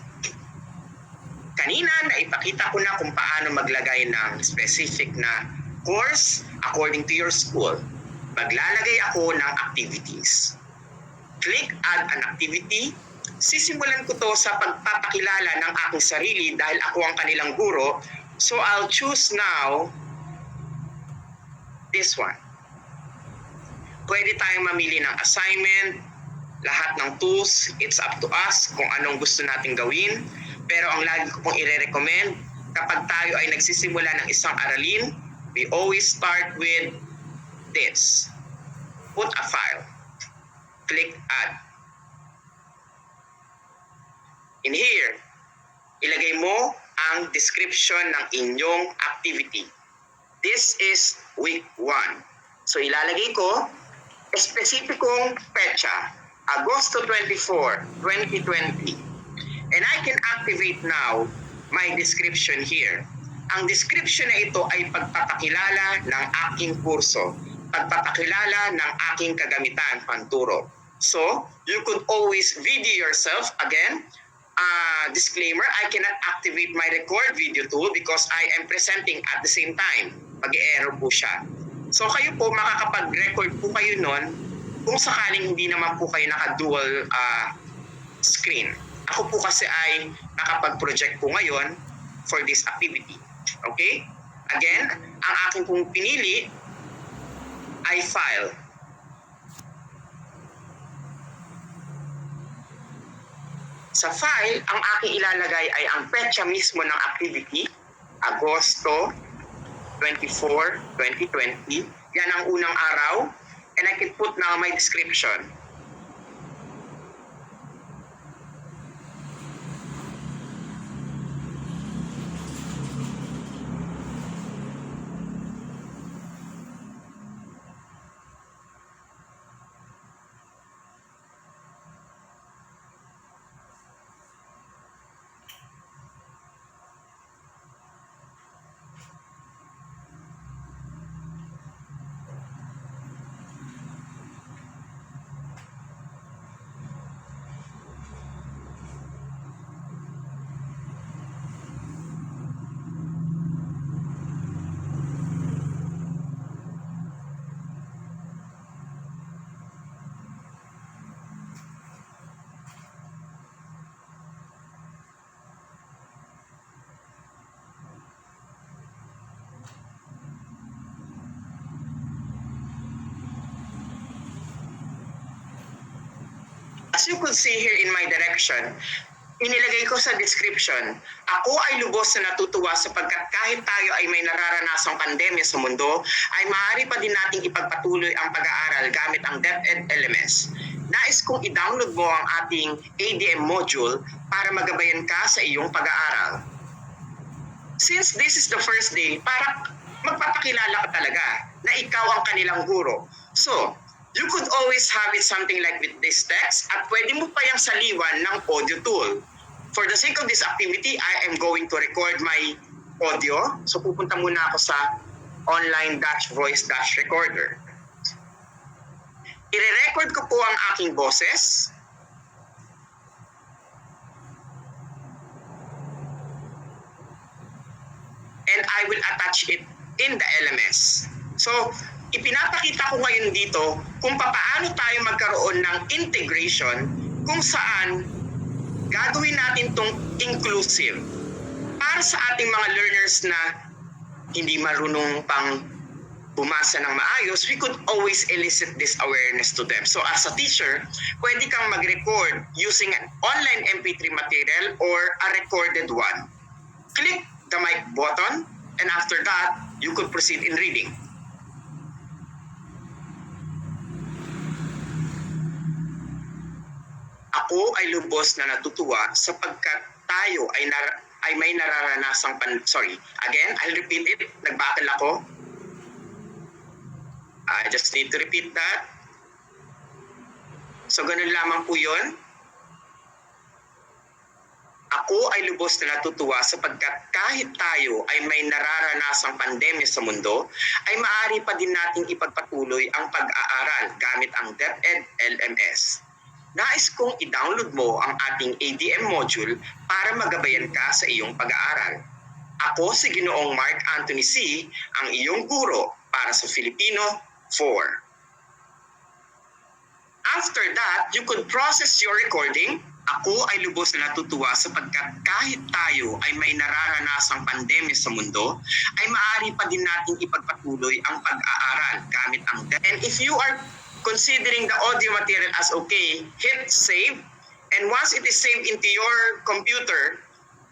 Kanina, naipakita ko na kung paano maglagay ng specific na course according to your school. Maglalagay ako ng activities. Click Add an Activity. Sisimulan ko to sa pagpapakilala ng aking sarili dahil ako ang kanilang guro. So I'll choose now this one. Pwede tayong mamili ng assignment, lahat ng tools, it's up to us kung anong gusto nating gawin. Pero ang lagi ko pong i-recommend, kapag tayo ay nagsisimula ng isang aralin, we always start with this. Put a file. Click Add. In here, ilagay mo ang description ng inyong activity. This is week 1. So ilalagay ko, espesipikong petsa. Agosto 24, 2020. And I can activate now my description here. Ang description na ito ay pagpapakilala ng aking kurso, pagpapakilala ng aking kagamitan panturo. So, you could always video yourself. Again, disclaimer, I cannot activate my record video tool because I am presenting at the same time. Mag-error po siya. So, kayo po, makakapag-record po kayo nun kung sakaling hindi naman po kayo naka-dual screen. Ako po kasi ay nakapag-project po ngayon for this activity. Okay? Again, ang aking pong pinili ay file. Sa file, ang aking ilalagay ay ang petsa mismo ng activity, Agosto 24, 2020. Yan ang unang araw. And I can put now my description. As you could see here in my direction, inilagay ko sa description, ako ay lubos na natutuwa sapagkat kahit tayo ay may nararanasang pandemya sa mundo, ay maaari pa din nating ipagpatuloy ang pag-aaral gamit ang DepEd LMS. Nais kong i-download mo ang ating ADM module para magabayan ka sa iyong pag-aaral. Since this is the first day, para magpapakilala ka talaga na ikaw ang kanilang guro. So, you could always have it something like with this text at pwede mo pa yung saliwan ng audio tool. For the sake of this activity, I am going to record my audio. So pupunta muna ako sa online-voice-recorder. I-record ko po ang aking boses. And I will attach it in the LMS. So, ipinapakita ko ngayon dito kung paano tayo magkaroon ng integration kung saan gagawin natin tong inclusive para sa ating mga learners na hindi marunong pang bumasa ng maayos. We could always elicit this awareness to them. So as a teacher, pwede kang mag-record using an online MP3 material or a recorded one. Click the mic button and after that, you could proceed in reading. Ako ay lubos na natutuwa sapagkat tayo ay may nararanasang Again, I'll repeat it. Nagbakal ako. I just need to repeat that. So, ganun lamang po yun. Ako ay lubos na natutuwa sapagkat kahit tayo ay may nararanasang pandemya sa mundo, ay maaari pa din nating ipagpatuloy ang pag-aaral gamit ang DepEd LMS. Nais kong i-download mo ang ating ADM module para magabayan ka sa iyong pag-aaral. Ako si Ginoong Mark Anthony C., ang iyong guro para sa Filipino 4. After that, you could process your recording. Ako ay lubos na natutuwa sapagkat kahit tayo ay may nararanasang pandemya sa mundo, ay maaari pa din nating ipagpatuloy ang pag-aaral gamit ang DepEd. And if you are considering the audio material as okay, hit save. And once it is saved into your computer,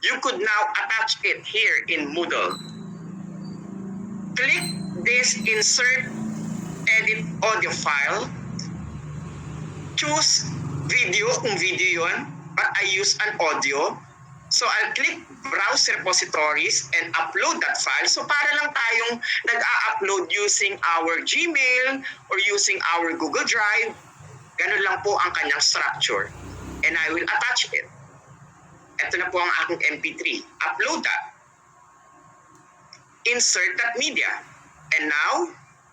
you could now attach it here in Moodle. Click this insert edit audio file. Choose video kung video yun, but I use an audio. So I'll click browse repositories and upload that file. So para lang tayong nag-a-upload using our Gmail or using our Google Drive. Ganun lang po ang kanyang structure. And I will attach it. Ito na po ang aking MP3. Upload that. Insert that media. And now,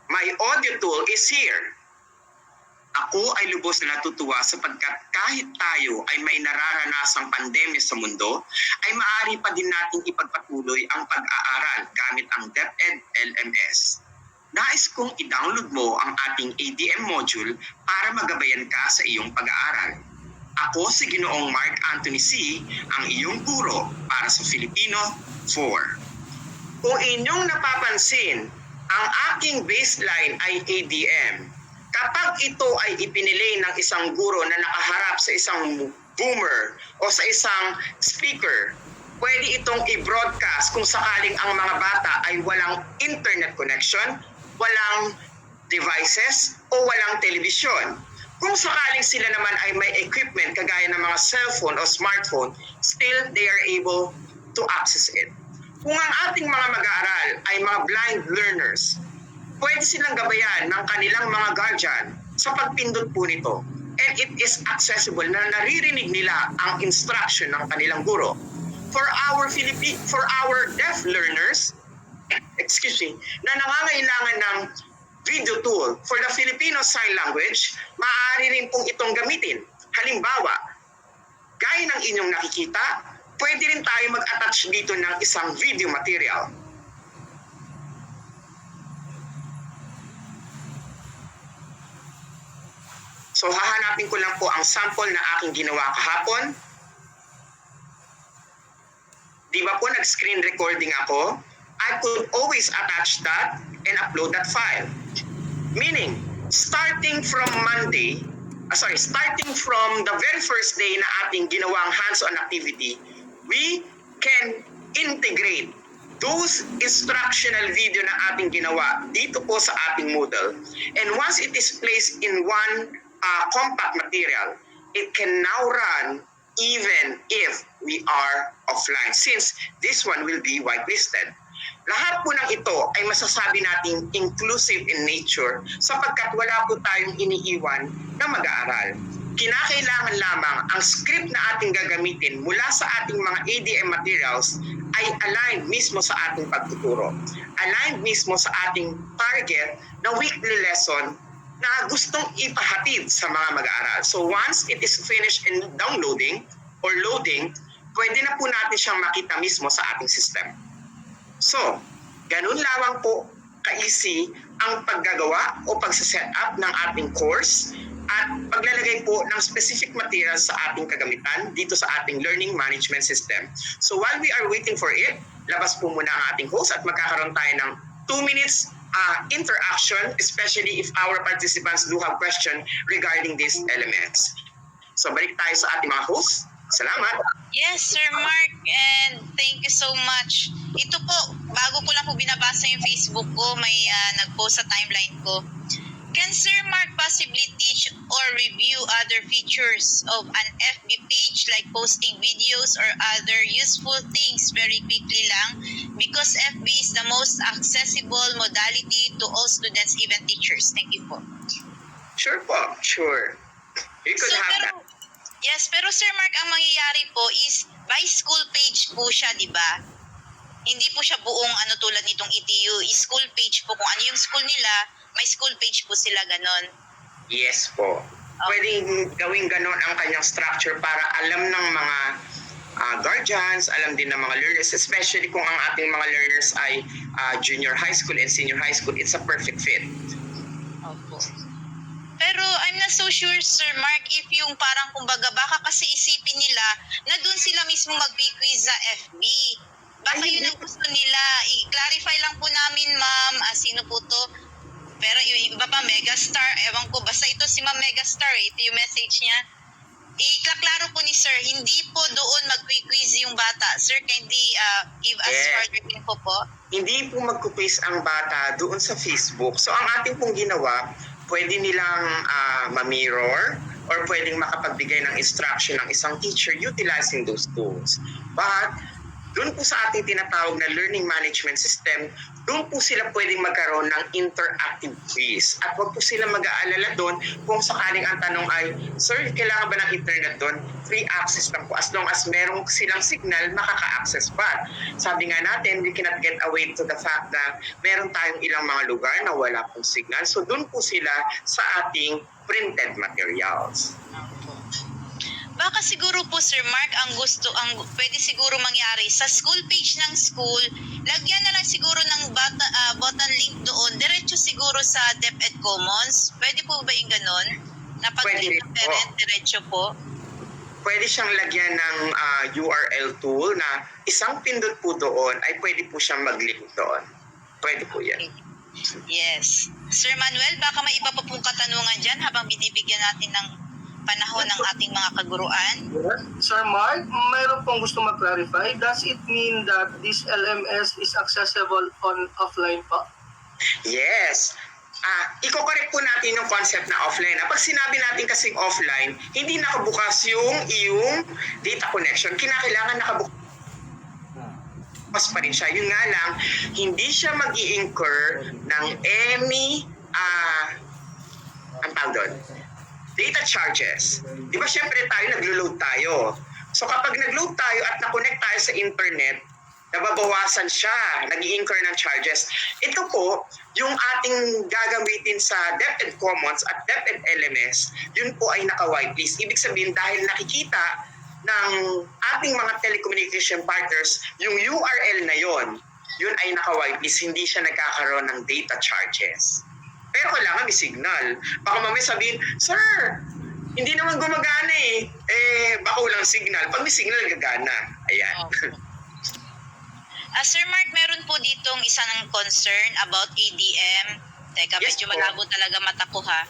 my audio tool is here. Ako ay lubos na natutuwa sapagkat kahit tayo ay may nararanasang pandemya sa mundo, ay maaari pa din nating ipagpatuloy ang pag-aaral gamit ang DepEd LMS. Nais kong i-download mo ang ating ADM module para magabayan ka sa iyong pag-aaral. Ako si Ginoong Mark Anthony C., ang iyong guro para sa Filipino 4. Kung inyong napapansin, ang aking baseline ay ADM. Kapag ito ay ipinili ng isang guro na nakaharap sa isang boomer o sa isang speaker, pwede itong i-broadcast kung sakaling ang mga bata ay walang internet connection, walang devices, o walang telebisyon. Kung sakaling sila naman ay may equipment kagaya ng mga cellphone o smartphone, still they are able to access it. Kung ang ating mga mag-aaral ay mga blind learners, pwede silang gabayan ng kanilang mga guardian sa pagpindot po nito. And it is accessible na naririnig nila ang instruction ng kanilang guro. For our deaf learners, na nangangailangan ng video tool for the Filipino Sign Language, maaari rin pong itong gamitin. Halimbawa, gaya ng inyong nakikita, pwede rin tayo mag-attach dito ng isang video material. So hahanapin ko lang po ang sample na aking ginawa kahapon. Di ba po nag-screen recording ako? I could always attach that and upload that file. Meaning, starting from the very first day na ating ginawang hands-on activity, we can integrate those instructional video na ating ginawa dito po sa ating Moodle. And once it is placed in one compact material, it can now run even if we are offline, since this one will be whitelisted. Lahat po ng ito ay masasabi nating inclusive in nature sapagkat wala po tayong iniiwan na mag-aaral. Kinakailangan lamang ang script na ating gagamitin mula sa ating mga ADM materials ay aligned mismo sa ating pagtuturo. Aligned mismo sa ating target na weekly lesson na gustong ipahatid sa mga mag-aaral. So once it is finished in downloading or loading, pwede na po natin siyang makita mismo sa ating system. So, ganun lamang po ka-easy ang paggagawa o pagsaset up ng ating course at paglalagay po ng specific materials sa ating kagamitan dito sa ating learning management system. So while we are waiting for it, labas po muna ang ating host at magkakaroon tayo ng 2 minutes interaction, especially if our participants do have question regarding these elements. So balik tayo sa ating mga hosts. Salamat. Yes, Sir Mark, and thank you so much. Ito po, bago ko lang po binabasa yung Facebook ko, may nag-post sa timeline ko. Can Sir Mark possibly teach or review other features of an FB page like posting videos or other useful things very quickly lang? Because FB is the most accessible modality to all students, even teachers. Thank you po. Sure po, sure. You could have that. Yes, pero Sir Mark, ang mangyayari po is by school page po siya, di ba? Hindi po siya buong tulad nitong ETU. School page po. Kung ano yung school nila, may school page po sila, ganon. Yes po. Pwedeng gawing ganon ang kanyang structure para alam ng mga guardians, alam din ng mga learners, especially kung ang ating mga learners ay junior high school and senior high school, it's a perfect fit. Opo. Pero I'm not so sure, Sir Mark, if yung parang kumbaga baka kasi isipin nila na doon sila mismo mag-quiz sa FB. Baka yun ang gusto nila. I-clarify lang po namin, ma'am, sino po to. Pero yung iba pa, Megastar, ewan ko, basta ito si Ma'am Megastar, ito yung message niya. Iklaklaro po ni Sir, hindi po doon mag-quiz yung bata. Sir, kindly give us further info po. Hindi po mag-quiz ang bata doon sa Facebook. So ang ating pong ginawa, pwede nilang ma-mirror or pwedeng makapagbigay ng instruction ng isang teacher utilizing those tools. But doon po sa ating tinatawag na learning management system, doon po sila pwedeng magkaroon ng interactive quiz. At huwag po sila mag-aalala doon kung sakaling ang tanong ay, "Sir, kailangan ba ng internet doon?" Free access lang po. As long as merong silang signal, makaka-access pa. Sabi nga natin, we cannot get away to the fact na meron tayong ilang mga lugar na wala pong signal. So doon po sila sa ating printed materials. Baka siguro po Sir Mark, ang pwede siguro mangyari sa school page ng school, lagyan na lang siguro ng button link doon, diretso siguro sa DepEd Commons. Pwede po ba yung ganun? Na pag-click ng parent, diretso po? Pwede siyang lagyan ng URL tool na isang pindot po doon ay pwede po siyang mag-link doon. Pwede po yan. Yes. Sir Manuel, baka may iba pa pong katanungan dyan habang binibigyan natin ng panahon ng ating mga kaguruan. Sir Mark, mayroon pong gusto mag-clarify. Does it mean that this LMS is accessible on offline po? Yes. Iko-correct po natin yung concept na offline. Pag sinabi natin kasing offline, hindi nakabukas yung iyong data connection. Kinakailangan nakabukas pa rin siya. Yun nga lang, hindi siya mag-i-incur ng any ang tawag doon, data charges. Di ba syempre tayo, naglo-load tayo. So kapag nag-load tayo at na-connect tayo sa internet, nababawasan siya, nag-i-incur ng charges. Ito po, yung ating gagamitin sa DepEd Commons at DepEd LMS, yun po ay naka-whitelist. Ibig sabihin, dahil nakikita ng ating mga telecommunication partners, yung URL na yun ay naka-whitelist, hindi siya nagkakaroon ng data charges. Pero kailangan may signal. Baka mamaya sabihin, "Sir, hindi naman gumagana eh." Baka walang signal. Pag may signal, gagana. Ayan. Okay. Sir Mark, meron po ditong isang concern about ADM. Teka, Yes medyo po. malabo talaga mata ko ha.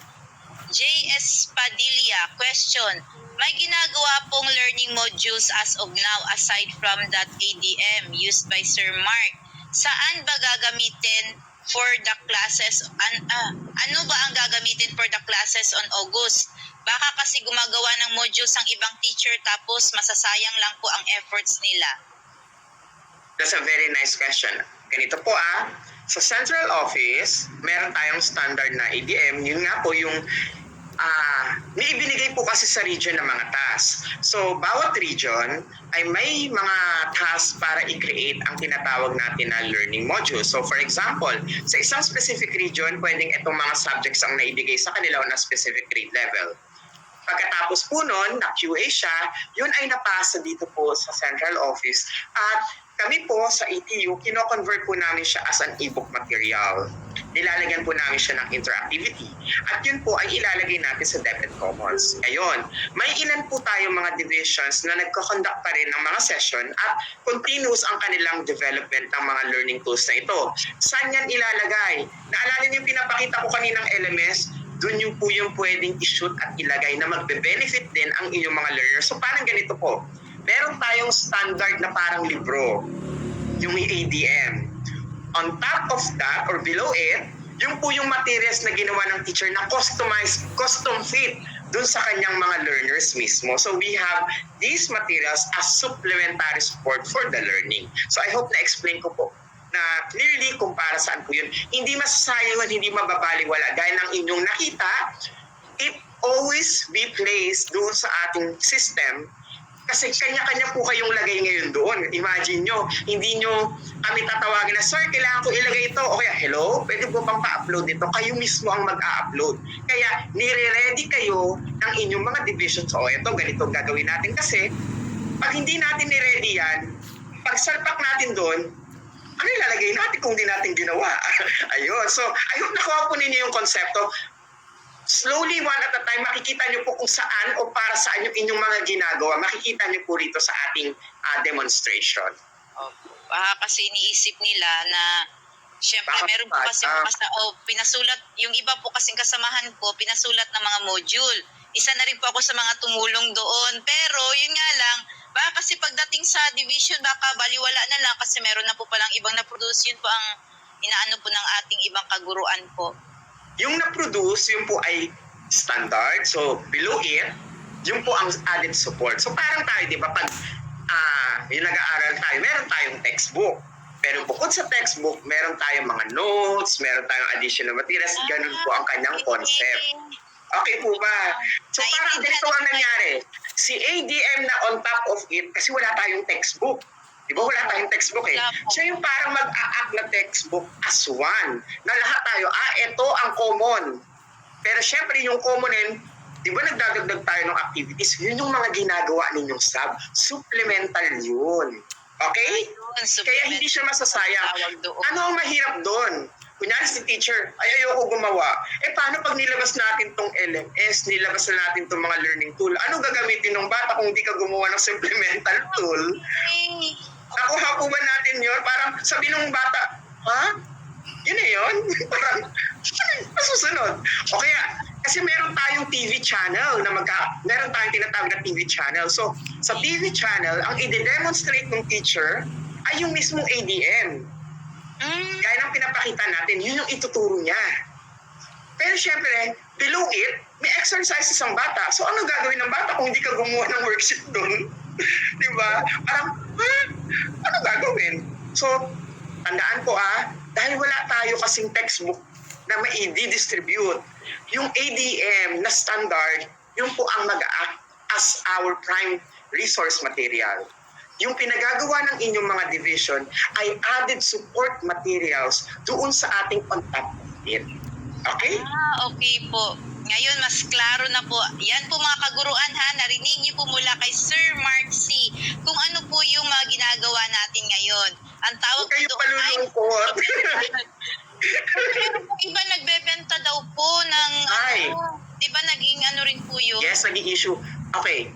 J.S. Padilla, question. May ginagawa pong learning modules as of now aside from that ADM used by Sir Mark. Saan ba gagamitin for the classes? Ano ba ang gagamitin for the classes on August? Baka kasi gumagawa ng modules ang ibang teacher tapos masasayang lang po ang efforts nila. That's a very nice question. Ganito po sa central office, meron tayong standard na ADM. Yun nga po yung may ibinigay po kasi sa region ng mga tasks. So, bawat region ay may mga tasks para i-create ang tinatawag natin na learning module. So, for example, sa isang specific region, pwedeng itong mga subjects ang naibigay sa kanila on a specific grade level. Pagkatapos po nun, na-QA siya, yun ay napasa dito po sa central office. At kami po sa ETU, kino-convert po namin siya as an ebook material. Nilalagyan po namin siya ng interactivity. At yun po ay ilalagay natin sa DepEd Commons. Ngayon, may ilan po tayong mga divisions na nagko-conduct pa rin ng mga session at continuous ang kanilang development ng mga learning tools na ito. Saan yan ilalagay? Naalala niyo yung pinapakita ko kaninang LMS? Doon yung po yung pwedeng i-shoot at ilagay na magbe-benefit din ang inyong mga learners. So parang ganito po. Meron tayong standard na parang libro, yung ADM. On top of that, or below it, yung po yung materials na ginawa ng teacher na customized, custom fit dun sa kanyang mga learners mismo. So we have these materials as supplementary support for the learning. So I hope na-explain ko po na clearly kung para saan po yun. Hindi masasayang at hindi mababaliwala. Dahil ng inyong nakita, it always be placed doon sa ating system. Kasi kanya-kanya po kayong lagay ngayon doon. Imagine nyo, hindi nyo kami tatawagin na, "Sir, kailangan ko ilagay ito." O kaya, "Hello, pwede po bang pa-upload ito?" Kayo mismo ang mag-a-upload. Kaya, nire-ready kayo ng inyong mga divisions. O, ito, ganito gagawin natin. Kasi, pag hindi natin ni-ready yan, pag salpak natin doon, ano ilalagay natin kung hindi natin ginawa? Ayun. So, I hope nakuha po ninyo yung konsepto. Slowly, one at a time, makikita nyo po kung saan o para saan yung inyong mga ginagawa. Makikita nyo po rito sa ating demonstration. Baka kasi iniisip nila na syempre meron po kasi pinasulat, yung iba po kasing kasamahan ko, pinasulat ng mga module. Isa na rin po ako sa mga tumulong doon. Pero yun nga lang, baka kasi pagdating sa division, baka baliwala na lang kasi meron na po palang ibang na-produce. Yun po ang inaano po ng ating ibang kaguruan po. Yung na-produce, yun po ay standard. So, below it, yun po ang added support. So, parang tayo, di ba, pag yung nag-aaral tayo, meron tayong textbook. Pero bukod sa textbook, meron tayong mga notes, meron tayong additional materials, ganun po ang kanyang concept. Okay po ba? So parang ganito ang nangyari. Si ADM na on top of it, kasi wala tayong textbook. Di ba wala tayong textbook eh. Siya yung parang mag-a-act na textbook as one. Na lahat tayo, ito ang common. Pero syempre yung common di ba nagdadagdag tayo ng activities, yun yung mga ginagawa ninyong sub. Supplemental yun. Okay? Kaya hindi siya masasayang. Ano ang mahirap doon? Kunyari si teacher, ayoko gumawa. Paano pag nilabas natin tong LMS, nilabas na natin tong mga learning tool, ano gagamitin ng bata kung hindi ka gumawa ng supplemental tool? Nakuha po ba natin yun? Parang sabi ng bata, ha? Yun na yun? Parang, masusunod. O kaya, kasi meron tayong TV channel na meron tayong tinatawag na TV channel. So, sa TV channel, ang i-demonstrate ng teacher ay yung mismong ADM. Gaya ng pinapakita natin, yun yung ituturo niya. Pero syempre, below it, may exercises ang bata. So, ano gagawin ng bata kung hindi ka gumawa ng worksheet doon? Di ba? Parang, ano gagawin? So, tandaan ko dahil wala tayo kasing textbook na mai-distribute, yung ADM na standard, yun po ang mag-act as our prime resource material. Yung pinagagawa ng inyong mga division ay added support materials doon sa ating on top of it. Okay? Okay po. Ngayon, mas klaro na po. Yan po mga kaguruan narinig niyo po mula kay Sir Mark C. kung ano po yung mga ginagawa natin ngayon. Ang tawag po Kayo doon palulungkot. pero po iba nagbebenta daw po ng di ba naging ano rin po yun? Yes, naging issue. Okay.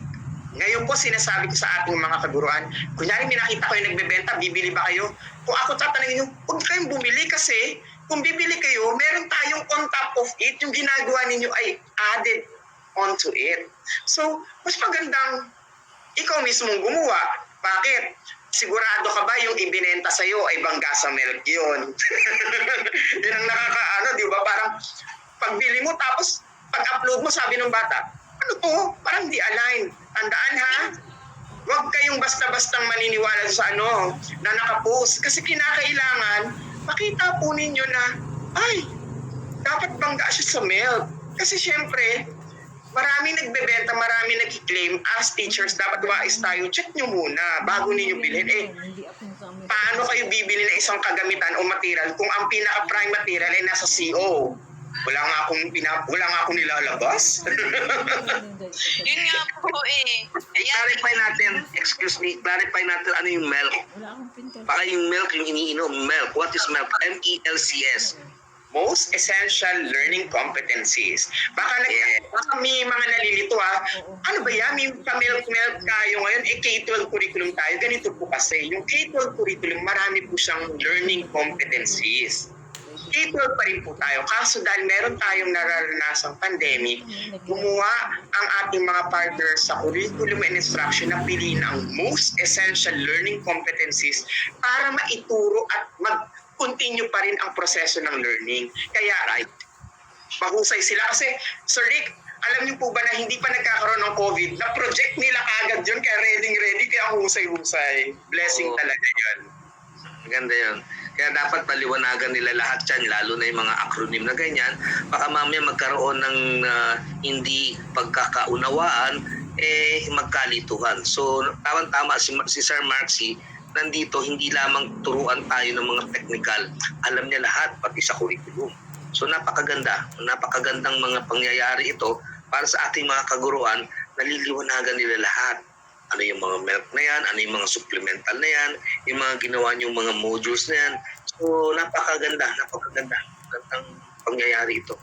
Ngayon po sinasabi ko sa ating mga kaguruan, kunyari may nakita ko yung nagbebenta, bibili ba kayo? Kung ako tatanungin nyo, huwag kayong bumili kasi kung bibili kayo, meron tayong on top of it, yung ginagawa ninyo ay added onto it. So, mas magandang ikaw mismong gumawa. Bakit? Sigurado ka ba yung ibinenta sa'yo ay bangga sa milk yun? Yun ang nakakaano, di ba? Parang pagbili mo tapos pag-upload mo sabi ng bata, ano to? Parang di align. Tandaan ha? Huwag kayong basta-bastang maniniwala sa na nakapost. Kasi kinakailangan, makita po ninyo na, dapat bangga siya sa milk. Kasi syempre, marami nagbebenta, marami nag-claim as teachers, dapat wais tayo, check nyo muna bago ninyo bilhin. Paano kayo bibili ng isang kagamitan o material kung ang pinaka-prime material ay nasa CO? Wala nga akong nilalabas. Yun nga po Clarify natin ano yung milk. Wala akong pintel. Baka yung milk, yung iniinom, milk. What is milk? M-E-L-C-S. Most essential learning competencies. Baka may mga nalilito ano ba yan? May pa-milk tayo ngayon, K-12 curriculum tayo. Ganito po kasi, yung K-12 curriculum, marami po siyang learning competencies. K-12 pa rin po tayo. Kaso dahil meron tayong nararanasang pandemic, gumawa ang ating mga partners sa curriculum and instruction na piliin ang most essential learning competencies para maituro at mag-continue pa rin ang proseso ng learning. Kaya, mahusay sila. Kasi, Sir Rick, alam niyo po ba na hindi pa nagkakaroon ng COVID, na project nila kagad yun, kaya ready, kaya husay-husay. Blessing talaga yun. Maganda yun. Kaya dapat paliwanagan nila lahat yan, lalo na yung mga acronym na ganyan. Baka mamaya magkaroon ng hindi pagkakaunawaan, magkalituhan. So, tama si Sir Marcy, nandito hindi lamang turuan tayo ng mga technical. Alam niya lahat, pati sa curriculum. So, napakagandang mga pangyayari ito para sa ating mga kaguruan, naliliwanagan nila lahat. Ano yung mga milk na yan, ano yung mga supplemental na yan, yung mga ginawa niyong mga modules na yan. So, napakaganda. Magandang pangyayari ito.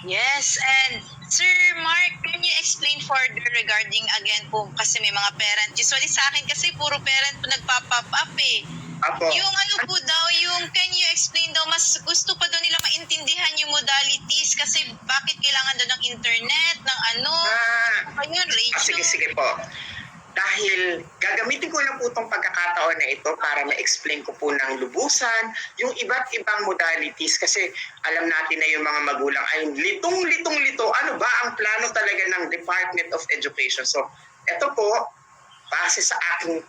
Yes, and Sir Mark, can you explain further regarding again po, kasi may mga parent, usually sa akin kasi puro parent po nagpa-pop up Apo. Yung ano po daw, can you explain daw, mas gusto pa daw nila maintindihan yung modalities kasi bakit kailangan daw ng internet, ng ayun, radio. Sige po. Dahil gagamitin ko na po itong pagkakataon na ito para ma-explain ko po ng lubusan yung iba't ibang modalities kasi alam natin na yung mga magulang ay litong-lito ano ba ang plano talaga ng Department of Education. So, ito po, base sa aking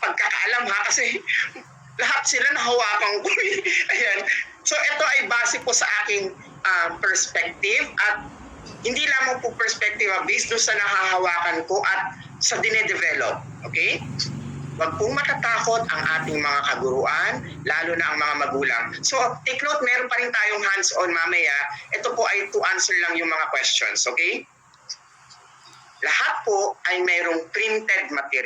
pagkakaalam ha, kasi lahat sila nahawakan ko. Ayan. So ito ay base po sa aking perspective at hindi lamang po perspective based doon sa nahahawakan ko at sa dinedevelop. Okay? Huwag pong matatakot ang ating mga kaguruan, lalo na ang mga magulang. So, take note, meron pa rin tayong hands-on mamaya. Ito po ay to answer lang yung mga questions, okay? Lahat po ay mayroong printed material.